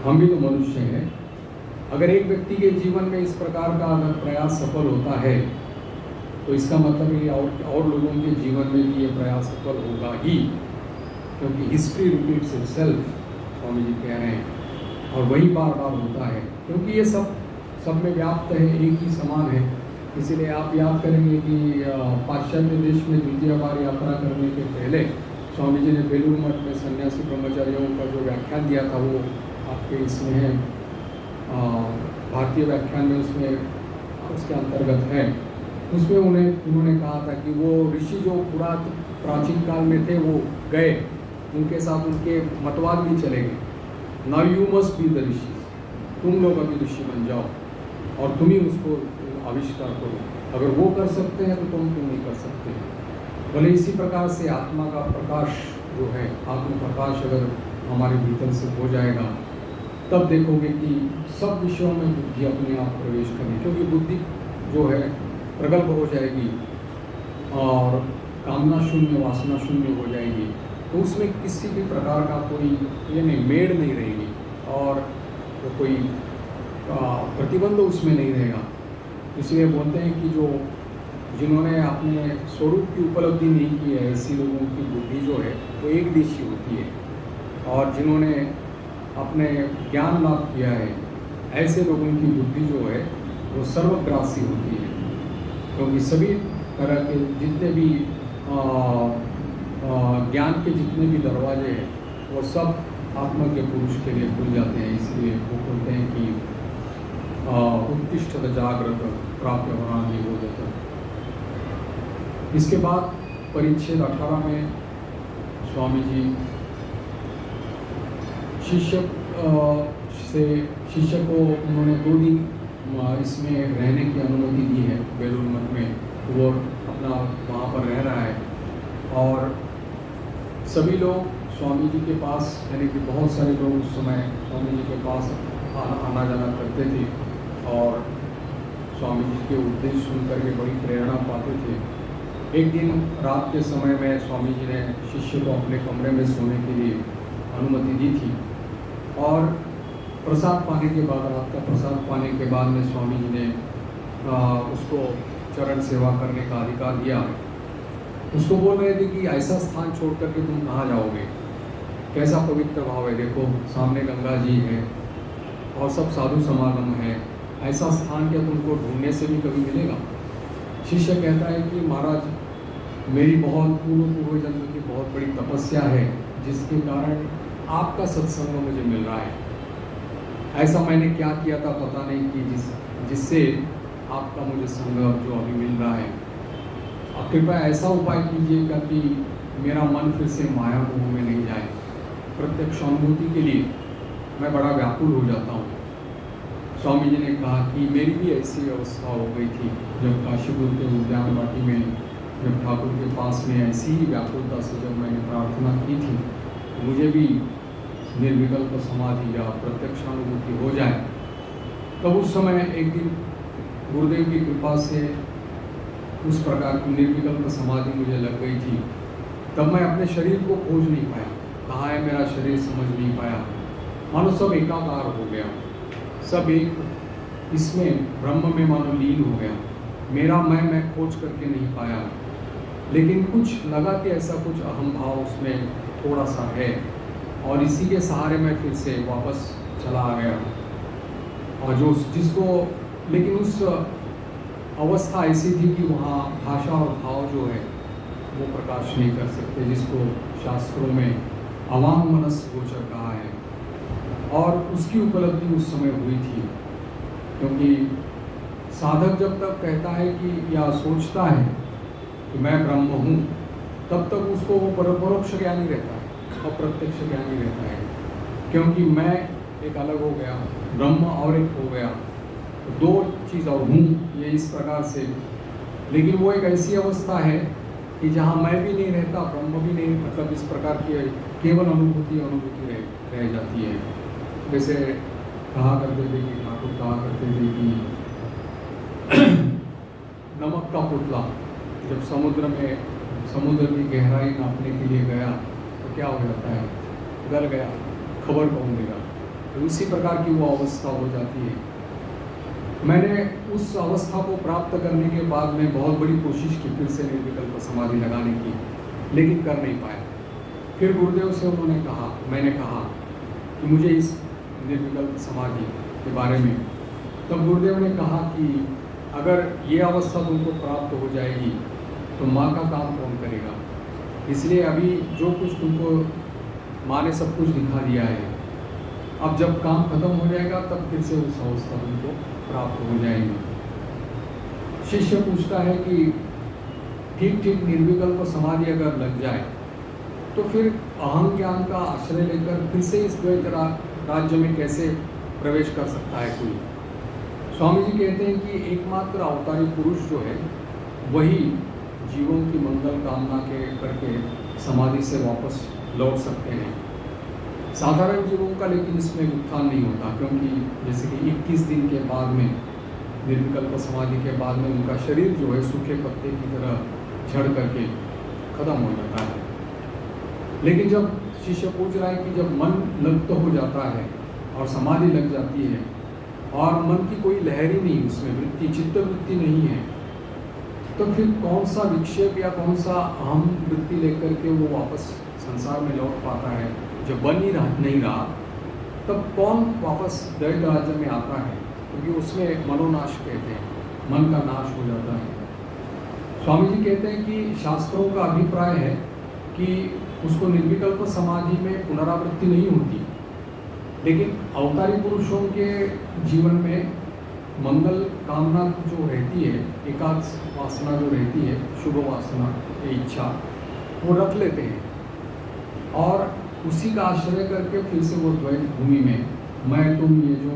हम भी तो मनुष्य हैं। अगर एक व्यक्ति के जीवन में इस प्रकार का अगर प्रयास सफल होता है तो इसका मतलब ये और लोगों के जीवन में भी ये प्रयास सफल होगा ही, क्योंकि history repeats itself, Swami ji कह रहे हैं, और वही बार बार होता है, क्योंकि ये सब में व्याप्त है, एक ही समान है। इसीलिए आप याद करेंगे कि पाश्चात्य देश में द्वितीय बार यात्रा करने के पहले स्वामी जी ने बेलूर मठ में सन्यासी ब्रह्मचारियों का जो व्याख्यान दिया था, वो आपके इसमें है, भारतीय व्याख्यान में उसमें उसके अंतर्गत है। उसमें उन्होंने कहा था कि वो ऋषि जो प्राचीन काल में थे वो गए, उनके साथ उनके मतवाद भी चले गए। Now you must be the rishi, तुम लोग अभी ऋषि बन जाओ और तुम ही उसको आविष्कार करो। अगर वो कर सकते हैं तो तुम क्यों नहीं कर सकते? भले इसी प्रकार से आत्मा का प्रकाश जो है, आत्म प्रकाश अगर हमारे भीतर से हो जाएगा, तब देखोगे कि सब विषयों में बुद्धि अपने आप प्रवेश करेगी, क्योंकि बुद्धि जो है प्रगल्भ हो जाएगी और कामना शून्य, वासना शून्य हो जाएगी। तो उसमें किसी भी प्रकार का कोई ये नहीं, मेड़ नहीं रहेगी और तो कोई प्रतिबंध उसमें नहीं रहेगा। इसलिए बोलते हैं कि जिन्होंने अपने स्वरूप की उपलब्धि नहीं की है, ऐसी लोगों की बुद्धि जो है वो एक दिशी होती है, और जिन्होंने अपने ज्ञान लाभ किया है, ऐसे लोगों की बुद्धि जो है वो सर्वग्रासी होती है, क्योंकि सभी तरह के जितने भी ज्ञान के जितने भी दरवाजे हैं वो सब आत्मा के पुरुष के लिए खुल जाते हैं। इसलिए वो बोलते हैं कि उत्तिष्ठत जागृत प्राप्य वराणि बोधत। इसके बाद परिच्छेद 18 में स्वामी जी शिष्य को उन्होंने 2 दिन इसमें रहने की अनुमति दी है बेलूर मठ में। वो अपना वहाँ पर रह रहा है और सभी लोग स्वामी जी के पास, यानी कि बहुत सारे लोग उस समय स्वामी जी के पास आना जाना करते थे और स्वामी जी के उपदेश सुन करके बड़ी प्रेरणा पाते थे। एक दिन रात के समय में स्वामी जी ने शिष्य को अपने कमरे में सोने के लिए अनुमति दी थी और प्रसाद पाने के बाद, रात का प्रसाद पाने के बाद में स्वामी जी ने उसको चरण सेवा करने का अधिकार दिया। उसको बोल रहे थे कि ऐसा स्थान छोड़ करके तुम कहाँ जाओगे, कैसा पवित्र भाव है, देखो सामने गंगा जी है और सब साधु समागम है, ऐसा स्थान क्या तुमको ढूंढने से भी कभी मिलेगा। शिष्य कहता है कि महाराज मेरी बहुत पूर्व जन्म की बहुत बड़ी तपस्या है जिसके कारण आपका सत्संग मुझे मिल रहा है। ऐसा मैंने क्या किया था पता नहीं कि जिससे आपका मुझे संग जो अभी मिल रहा है। और कृपया ऐसा उपाय कीजिएगा कि मेरा मन फिर से माया मोह में नहीं जाए। प्रत्यक्ष अनुभूति के लिए मैं बड़ा व्याकुल हो जाता हूँ। स्वामी जी ने कहा कि मेरी भी ऐसी अवस्था हो गई थी जब काशीपुर के उद्यान वाटी में जब ठाकुर के पास में ऐसी ही व्याकुलता से जब मैंने प्रार्थना की थी मुझे भी निर्विकल्प समाधि या प्रत्यक्षानुभूति हो जाए। तब उस समय एक दिन गुरुदेव की कृपा से उस प्रकार की निर्विकल्प समाधि मुझे लग गई थी। तब मैं अपने शरीर को खोज नहीं पाया, कहाँ है मेरा शरीर समझ नहीं पाया। मानो सब एकाकार हो गया, सब एक इसमें ब्रह्म में मानो लीन हो गया। मेरा मैं खोज करके नहीं पाया, लेकिन कुछ लगा कि ऐसा कुछ अहम भाव उसमें थोड़ा सा है और इसी के सहारे मैं फिर से वापस चला आ गया। और जो जिसको लेकिन उस अवस्था ऐसी थी कि वहाँ भाषा और भाव जो है वो प्रकाश नहीं कर सकते, जिसको शास्त्रों में अवांग मनस गोचर कहा है। और उसकी उपलब्धि उस समय हुई थी, क्योंकि साधक जब तक कहता है कि या सोचता है कि मैं ब्रह्म हूँ, तब तक उसको वो परोक्ष ज्ञानी रहता है, अप्रत्यक्ष ज्ञानी रहता है। क्योंकि मैं एक अलग हो गया, ब्रह्म और एक हो गया, दो चीज़ और हूँ, ये इस प्रकार से। लेकिन वो एक ऐसी अवस्था है कि जहाँ मैं भी नहीं रहता, ब्रह्म भी नहीं, मतलब इस प्रकार की केवल अनुभूति रह जाती है। जैसे कहा करते थे कि ठाकुर कहा करते थे कि नमक का पुतला जब समुद्र की गहराई नापने के लिए गया तो क्या हो जाता है, गल गया, खबर कौन देगा। तो इसी प्रकार की वो अवस्था हो जाती है। मैंने उस अवस्था को प्राप्त करने के बाद में बहुत बड़ी कोशिश की फिर से निर्विकल्प समाधि लगाने की, लेकिन कर नहीं पाया। फिर गुरुदेव से मैंने कहा कि मुझे इस निर्विकल्प समाधि के बारे में, तब गुरुदेव ने कहा कि अगर ये अवस्था तुमको प्राप्त हो जाएगी तो माँ का काम कौन करेगा। इसलिए अभी जो कुछ तुमको माँ ने सब कुछ दिखा दिया है, अब जब काम खत्म हो जाएगा तब फिर से उस अवस्था तुमको प्राप्त हो जाएगी। शिष्य पूछता है कि ठीक निर्विकल्प समाधि अगर लग जाए तो फिर अहम ज्ञान का आश्रय लेकर फिर से इस द्वैत राज्य में कैसे प्रवेश कर सकता है कोई। स्वामी जी कहते हैं कि एकमात्र अवतारी पुरुष जो है वही जीवों की मंगल कामना के करके समाधि से वापस लौट सकते हैं। साधारण जीवों का लेकिन इसमें उत्थान नहीं होता, क्योंकि जैसे कि 21 दिन के बाद में निर्विकल्प समाधि के बाद में उनका शरीर जो है सूखे पत्ते की तरह झड़ करके खत्म हो जाता है। लेकिन जब शिष्य पूछ रहा है कि जब मन लुप्त हो जाता है और समाधि लग जाती है और मन की कोई लहर ही नहीं, उसमें वृत्ति चित्त वृत्ति नहीं है, तो फिर कौन सा विक्षेप या कौन सा अहम वृत्ति लेकर के वो वापस संसार में लौट पाता है। जब बन ही नहीं रहा तब कौन वापस दैत राज्य में आता है, क्योंकि उसमें मनोनाश कहते हैं, मन का नाश हो जाता है। स्वामी जी कहते हैं कि शास्त्रों का अभिप्राय है कि उसको निर्विकल्प समाधि में पुनरावृत्ति नहीं होती, लेकिन अवतारी पुरुषों के जीवन में मंगल कामना जो रहती है, एकांश वासना जो रहती है, शुभ वासना की इच्छा, वो रख लेते हैं और उसी का आश्रय करके फिर से वो द्वैत भूमि में मैं तुम ये जो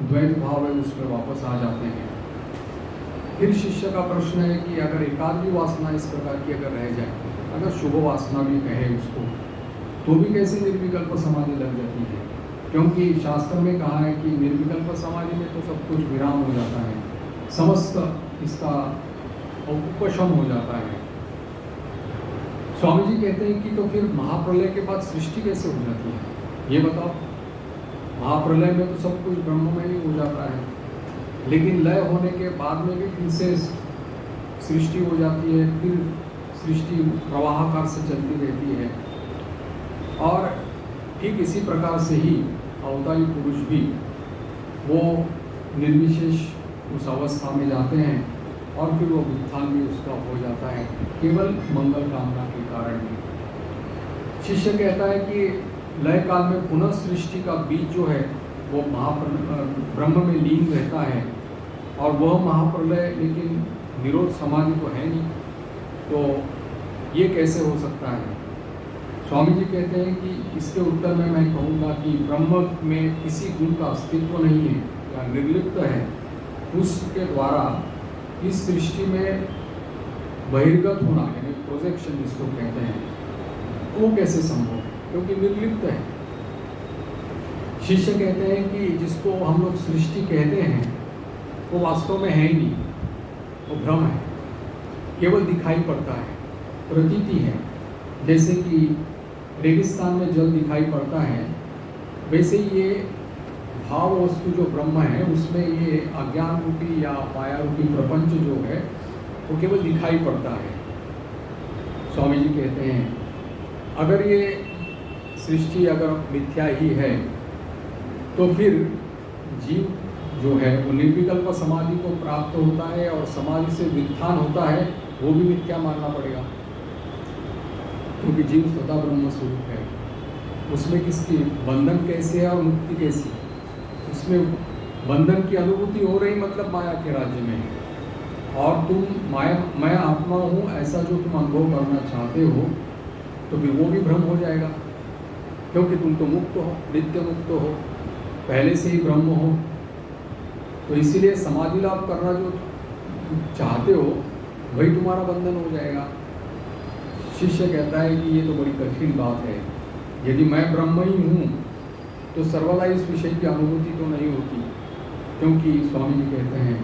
द्वैत भाव है उसमें वापस आ जाते हैं। फिर शिष्य का प्रश्न है कि अगर एकाग्र वासना इस प्रकार की अगर रह जाए, अगर शुभ वासना भी कहे उसको, तो भी कैसे निर्विकल्प समाधि लग जाती है? क्योंकि शास्त्र में कहा है कि निर्विकल्प समाधि में तो सब कुछ विराम हो जाता है, समस्त इसका उपशम हो जाता है। स्वामी जी कहते हैं कि तो फिर महाप्रलय के बाद सृष्टि कैसे हो जाती है, ये बताओ। महाप्रलय में तो सब कुछ ब्रह्म में ही हो जाता है, लेकिन लय होने के बाद में भी फिर से सृष्टि हो जाती है, फिर सृष्टि प्रवाहकार से चलती रहती है। और ठीक इसी प्रकार से ही अवतारी पुरुष भी वो निर्विशेष उस अवस्था में जाते हैं और फिर वो उत्थान भी उसका हो जाता है, केवल मंगल कामना के कारण ही। शिष्य कहता है कि लय काल में पुनः सृष्टि का बीज जो है वो ब्रह्म में लीन रहता है, और वह महाप्रलय लेकिन निरोध समाधि तो है नहीं, तो ये कैसे हो सकता है? स्वामी जी कहते हैं कि इसके उत्तर में मैं कहूँगा कि ब्रह्म में किसी गुण का अस्तित्व नहीं है या निर्लिप्त है, उसके द्वारा इस सृष्टि में बहिर्गत होना यानी प्रोजेक्शन जिसको कहते हैं, वो कैसे संभव है? क्योंकि निर्लिप्त है। शिष्य कहते हैं कि जिसको हम लोग सृष्टि कहते हैं वो वास्तव में है ही नहीं, वो भ्रम है, केवल दिखाई पड़ता है, प्रतीति है। जैसे कि रेगिस्तान में जल दिखाई पड़ता है, वैसे ही ये भाव वस्तु जो ब्रह्म है उसमें ये अज्ञान रूपी या माया रूपी प्रपंच जो है वो केवल दिखाई पड़ता है। स्वामी जी कहते हैं अगर ये सृष्टि अगर मिथ्या ही है तो फिर जीव जो है वो निर्विकल्प समाधि को प्राप्त होता है और समाधि से व्युत्थान होता है, वो भी मिथ्या मानना पड़ेगा, क्योंकि जीव स्वतः ब्रह्म स्वरूप है। उसमें किसकी बंधन कैसे है और मुक्ति कैसी? उसमें बंधन की अनुभूति हो रही मतलब माया के राज्य में, और तुम मैं आत्मा हूँ ऐसा जो तुम अनुभव करना चाहते हो तो फिर वो भी भ्रम हो जाएगा, क्योंकि तुम तो मुक्त हो, नित्य मुक्त हो, पहले से ही ब्रह्म हो। तो इसीलिए समाधि लाभ करना जो चाहते हो वही तुम्हारा बंधन हो जाएगा। शिष्य कहता है कि ये तो बड़ी कठिन बात है, यदि मैं ब्रह्म ही हूँ तो सर्वदा इस विषय की अनुभूति तो नहीं होती, क्योंकि स्वामी जी कहते हैं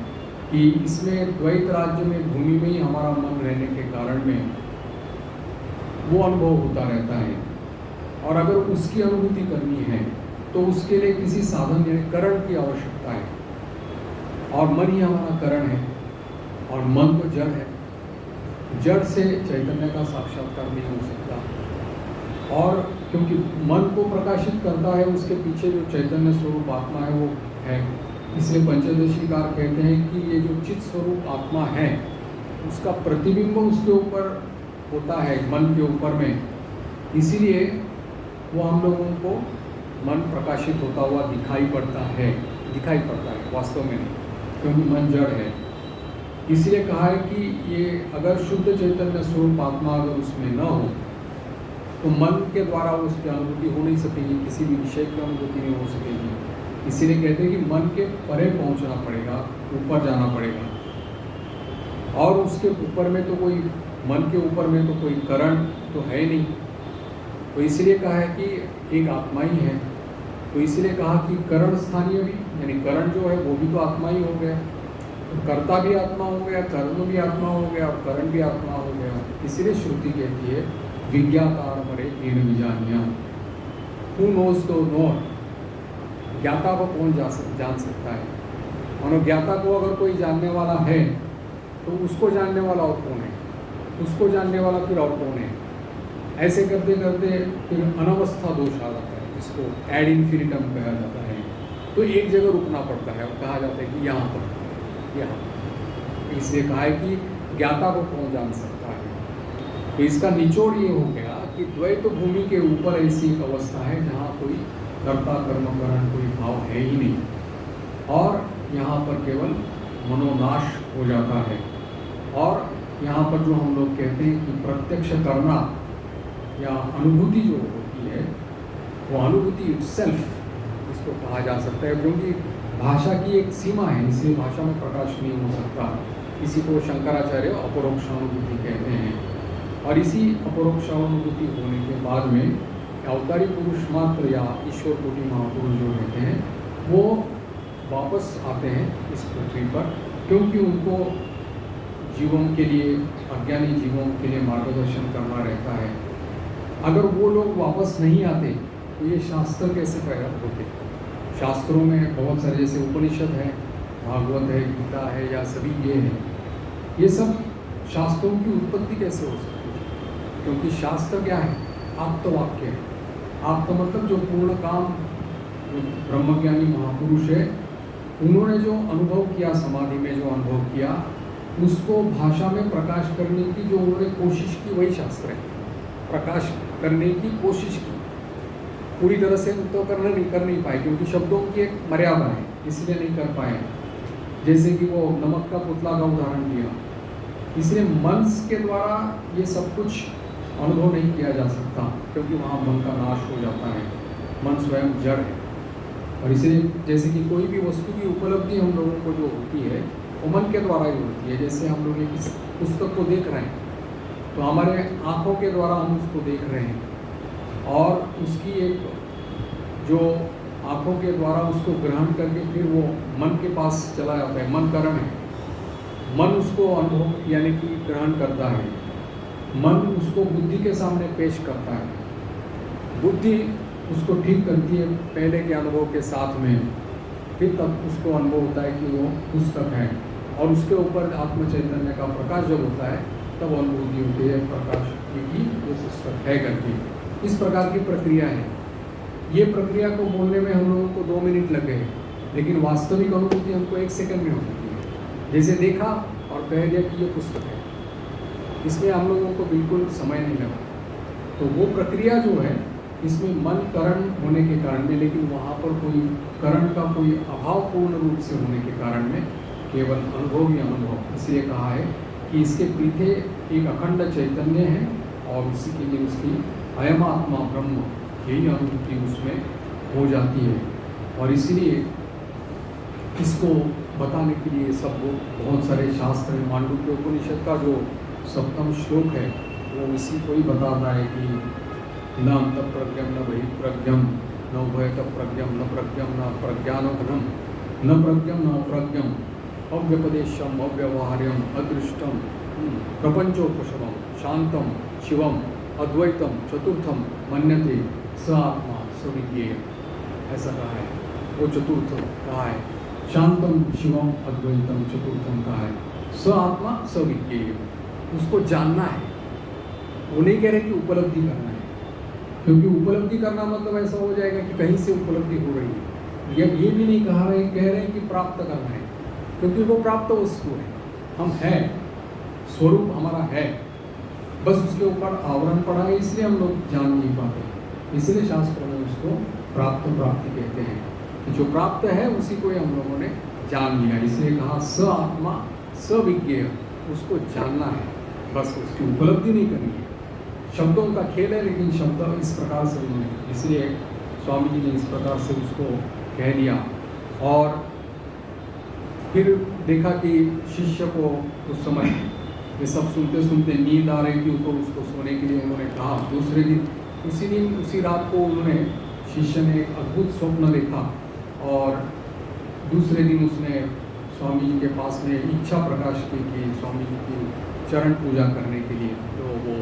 कि इसमें द्वैत राज्य में भूमि में ही हमारा मन रहने के कारण में वो अनुभव होता रहता है, और अगर उसकी अनुभूति करनी है तो उसके लिए किसी साधन यानी करण की आवश्यकता है, और मन ही हमारा करण है, और मन तो जड़ है, जड़ से चैतन्य का साक्षात्कार नहीं हो सकता। और क्योंकि मन को प्रकाशित करता है उसके पीछे जो चैतन्य स्वरूप आत्मा है वो है, इसलिए पंचदशीकार कहते हैं कि ये जो चित स्वरूप आत्मा है उसका प्रतिबिंब उसके ऊपर होता है, मन के ऊपर में, इसीलिए वो हम लोगों को मन प्रकाशित होता हुआ दिखाई पड़ता है, वास्तव में नहीं, क्योंकि मन जड़ है। इसलिए कहा है कि ये अगर शुद्ध चैतन्य स्वरूप आत्मा अगर उसमें न हो तो मन के द्वारा उसकी अनुभूति हो नहीं सकेगी, किसी भी विषय की अनुभूति नहीं हो सकेगी। इसीलिए कहते हैं कि मन के परे पहुंचना पड़ेगा, ऊपर जाना पड़ेगा, और उसके ऊपर में तो कोई मन के ऊपर में तो कोई करण तो है नहीं, तो इसलिए कहा है कि एक आत्मा ही है। तो इसलिए कहा कि करण स्थानीय भी यानी करण जो है वो भी तो आत्मा ही हो गया, तो कर्ता भी आत्मा हो गया, कर्म भी आत्मा हो गया और करण भी आत्मा हो गया। इसलिए श्रुति कहती है विज्ञातार मरे तीन विजानिया, हु नोज तो नो, ज्ञाता को कौन जान सकता है, और ज्ञाता को अगर कोई जानने वाला है तो उसको जानने वाला और कौन है, उसको जानने वाला फिर और कौन है। ऐसे करते करते फिर अनवस्था दोष आ जाता है, जिसको एड इन्फिनिटम कहा जाता है। तो एक जगह रुकना पड़ता है और कहा जाता है कि यहाँ पर इसलिए कहा है कि ज्ञाता को कौन जान सकता है। तो इसका निचोड़ ये हो गया कि द्वैत भूमि के ऊपर ऐसी एक अवस्था है जहाँ कोई कर्ता कर्मकरण कोई भाव है ही नहीं, और यहाँ पर केवल मनोनाश हो जाता है। और यहाँ पर जो हम लोग कहते हैं कि प्रत्यक्ष करना या अनुभूति जो होती है वो अनुभूति इटसेल्फ इसको कहा जा सकता है, क्योंकि भाषा की एक सीमा है, इसलिए भाषा में प्रकाश नहीं हो सकता। इसी को शंकराचार्य अपरोक्षानुभूति कहते हैं। और इसी अपरोक्षानुभूति होने के बाद में अवतारी पुरुष मात्र या ईश्वर कोटि महापुरुष जो रहते हैं वो वापस आते हैं इस पृथ्वी पर, क्योंकि उनको जीवों के लिए, अज्ञानी जीवों के लिए मार्गदर्शन करना रहता है। अगर वो लोग वापस नहीं आते तो ये शास्त्र कैसे पैदा होते? शास्त्रों में बहुत सारे, जैसे उपनिषद है, भागवत है, गीता है, या सभी ये है, ये सब शास्त्रों की उत्पत्ति कैसे हो सकती है? क्योंकि शास्त्र क्या है? आप्तवाक्य है। आप्त मतलब जो पूर्ण काम, ब्रह्मज्ञानी महापुरुष है, उन्होंने जो अनुभव किया, समाधि में जो अनुभव किया, उसको भाषा में प्रकाश करने की जो उन्होंने कोशिश की, वही शास्त्र है। प्रकाश करने की कोशिश की, पूरी तरह से तो कर नहीं पाए, क्योंकि शब्दों की एक मर्यादा है, इसलिए नहीं कर पाए। जैसे कि वो नमक का पुतला का उदाहरण दिया, इसलिए मन के द्वारा ये सब कुछ अनुभव नहीं किया जा सकता, क्योंकि वहाँ मन का नाश हो जाता है, मन स्वयं जड़ है। और इसलिए जैसे कि कोई भी वस्तु की उपलब्धि हम लोगों को जो होती है वो मन के द्वारा ही होती है। जैसे हम लोग एक पुस्तक को देख रहे हैं तो हमारे आँखों के द्वारा हम उसको देख रहे हैं, और उसकी एक जो आँखों के द्वारा उसको ग्रहण करके फिर वो मन के पास चला जाता है, मन करण है। मन उसको अनुभव यानी कि ग्रहण करता है, मन उसको बुद्धि के सामने पेश करता है, बुद्धि उसको ठीक करती है पहले के अनुभव के साथ में, फिर तब उसको अनुभव होता है कि वो पुस्तक है, और उसके ऊपर आत्म चैतन्य का प्रकाश जब होता है तब अनुभूति होती है प्रकाश की वो पुस्तक है करके। इस प्रकार की प्रक्रिया है। ये प्रक्रिया को बोलने में हम लोगों को 2 मिनट लग गए, लेकिन वास्तविक अनुभूति हमको 1 सेकंड में होती है। जैसे देखा और कह दिया कि ये पुस्तक है, इसमें हम लोगों को बिल्कुल समय नहीं लगा। तो वो प्रक्रिया जो है, इसमें मन करण होने के कारण में, लेकिन वहाँ पर कोई करण का कोई अभाव पूर्ण रूप से होने के कारण में केवल अनुभव ही अनुभव। इसलिए कहा है कि इसके पीछे एक अखंड चैतन्य है, और उसी के लिए उसकी अयम आत्मा ब्रह्म, यही अनुभूति उसमें हो जाती है। और इसलिए इसको बताने के लिए सब बहुत सारे शास्त्र हैं। मांडुक्य उपनिषद का जो 7वां श्लोक है वो इसी को ही बताता है कि न अंत प्रज्ञम न बहिप्रज्ञम न उभयत प्रज्ञम न प्रज्ञम न प्रज्ञानघनम न प्रज्ञम न अप्रज्ञम अव्यपदेशम अव्यवहार्यम अदृष्टम प्रपंचोपशमम शांतम शिवम अद्वैतम चतुर्थम मन्यते स आत्मा सविज्ञेय। ऐसा कहा है। वो चतुर्थ कहा है, शांतम शिवम अद्वैतम चतुर्थम कहा है, स आत्मा सविज्ञेय। उसको जानना है। वो नहीं कह रहे कि उपलब्धि करना है, क्योंकि उपलब्धि करना मतलब ऐसा हो जाएगा कि कहीं से उपलब्धि हो रही है। ये भी नहीं कह रहे हैं कि प्राप्त करना है, क्योंकि वो प्राप्त वस्तु है, हम हैं, स्वरूप हमारा है, बस उसके ऊपर आवरण पड़ा है, इसलिए हम लोग जान नहीं पाते। इसलिए शास्त्रों में उसको प्राप्ति कहते हैं कि जो प्राप्त है उसी को ही हम लोगों ने जान लिया। इसलिए कहा स आत्मा सविज्ञेय, उसको जानना है, बस उसकी उपलब्धि नहीं करनी है। शब्दों का खेल है, लेकिन शब्द इस प्रकार से उन्होंने, इसलिए स्वामी जी ने इस प्रकार से उसको कह दिया। और फिर देखा कि शिष्य को उस समय ये सब सुनते सुनते नींद आ रही थी, तो उसको सोने के लिए उन्होंने कहा। दूसरे दिन उसी रात को उन्होंने, शिष्य ने एक अद्भुत स्वप्न देखा, और दूसरे दिन उसने स्वामी जी के पास में इच्छा प्रकाश की कि स्वामी जी की चरण पूजा करने के लिए। तो वो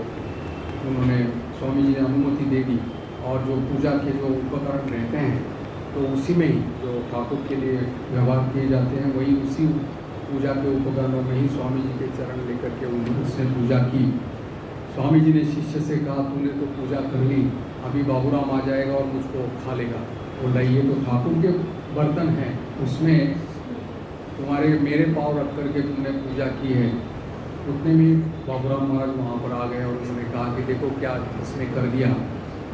उन्होंने, स्वामी जी ने अनुमति दे दी, और जो पूजा के जो उपकरण रहते हैं तो उसी में ही जो ठाकुर के लिए व्यवहार किए जाते हैं, वही उसी पूजा के उपकरणों में ही स्वामी जी के चरण लेकर के उसने पूजा की। स्वामी जी ने शिष्य से कहा, तूने तो पूजा कर ली, अभी बाबूराम आ जाएगा और मुझको खा लेगा। बोला, ये तो ठाकुर के बर्तन हैं, उसमें तुम्हारे मेरे पाँव रख करके तुमने पूजा की है। उतने में बाबूराम महाराज वहाँ पर आ गए और उन्होंने कहा कि देखो क्या इसने कर दिया।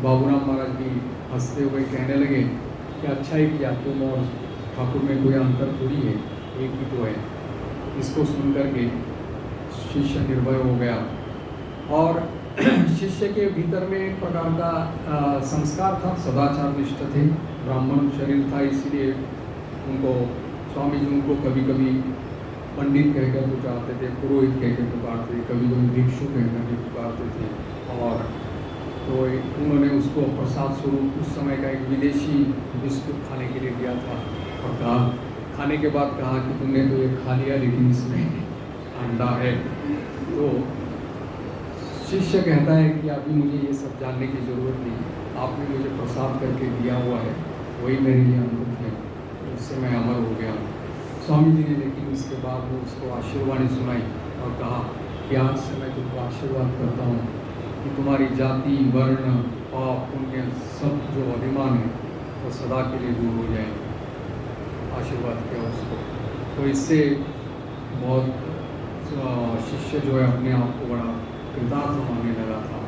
बाबूराम महाराज भी हंसते हुए कहने लगे कि अच्छा ही किया, तुम और ठाकुर में कोई अंतर थोड़ी है, एक ही तो है। इसको सुन करके शिष्य निर्भय हो गया, और शिष्य के भीतर में एक प्रकार का संस्कार था, सदाचार निष्ठ थे, ब्राह्मण शरीर था, इसलिए उनको स्वामी जी उनको कभी कभी पंडित कहकर पुकारते थे, पुरोहित कहकर पुकारते थे, कभी कभी भिक्षु कहकर भी पुकारते थे। और तो उन्होंने उसको प्रसाद स्वरूप उस समय का एक विदेशी बिस्कुट खाने के लिए दिया था और कहा, खाने के बाद कहा कि तुमने तो ये खा लिया लेकिन इसमें अंडा है। तो शिष्य कहता है कि अभी मुझे ये सब जानने की ज़रूरत नहीं, आपने मुझे प्रसाद करके दिया हुआ है, वही मेरे लिए अमृत है, उससे मैं अमर हो गया। स्वामी जी ने लेकिन उसके बाद वो उसको आशीर्वाणी सुनाई और कहा कि आज से मैं तुमको आशीर्वाद करता हूँ कि तुम्हारी जाति, वर्ण, पाप, पुण्य सब जो अभिमान है वो सदा के लिए दूर हो जाए। आशीर्वाद किया उसको। तो इससे बहुत शिष्य जो है अपने आप को बड़ा कृतार्थ मानने लगा था।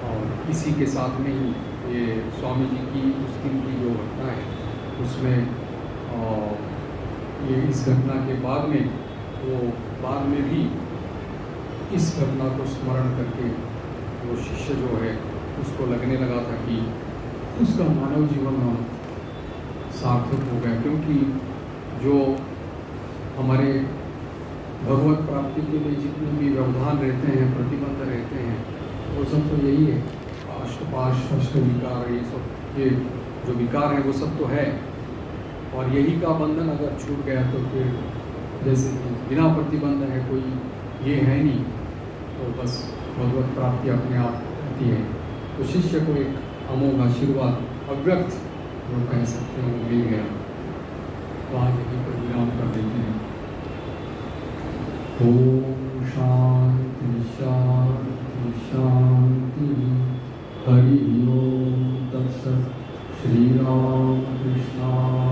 और इसी के साथ में ही ये स्वामी जी की उस दिन की जो घटना है उसमें ये इस घटना के बाद में वो बाद में भी इस घटना को स्मरण करके वो शिष्य जो है उसको लगने लगा था कि उसका मानव जीवन सार्थक हो गया, क्योंकि जो हमारे भगवत प्राप्ति के लिए जितने भी व्यवधान रहते हैं, प्रतिबंध रहते हैं, वो सब तो यही है। अष्ट विकार, ये सब ये जो विकार है वो सब तो है। और यही का बंधन अगर छूट गया तो फिर जैसे कि बिना प्रतिबंध है, कोई ये है नहीं, तो बस भगवत प्राप्ति अपने आप होती है। तो शिष्य को एक अमोघ आशीर्वाद अव्यक्त जो कह सकते हैं वो मिल गया। तो आज यहीं पर विराम कर देते हैं। ओम शांति शांति शांति। हरि ओम तत्सत्। श्री राम कृष्णार्पणमस्तु।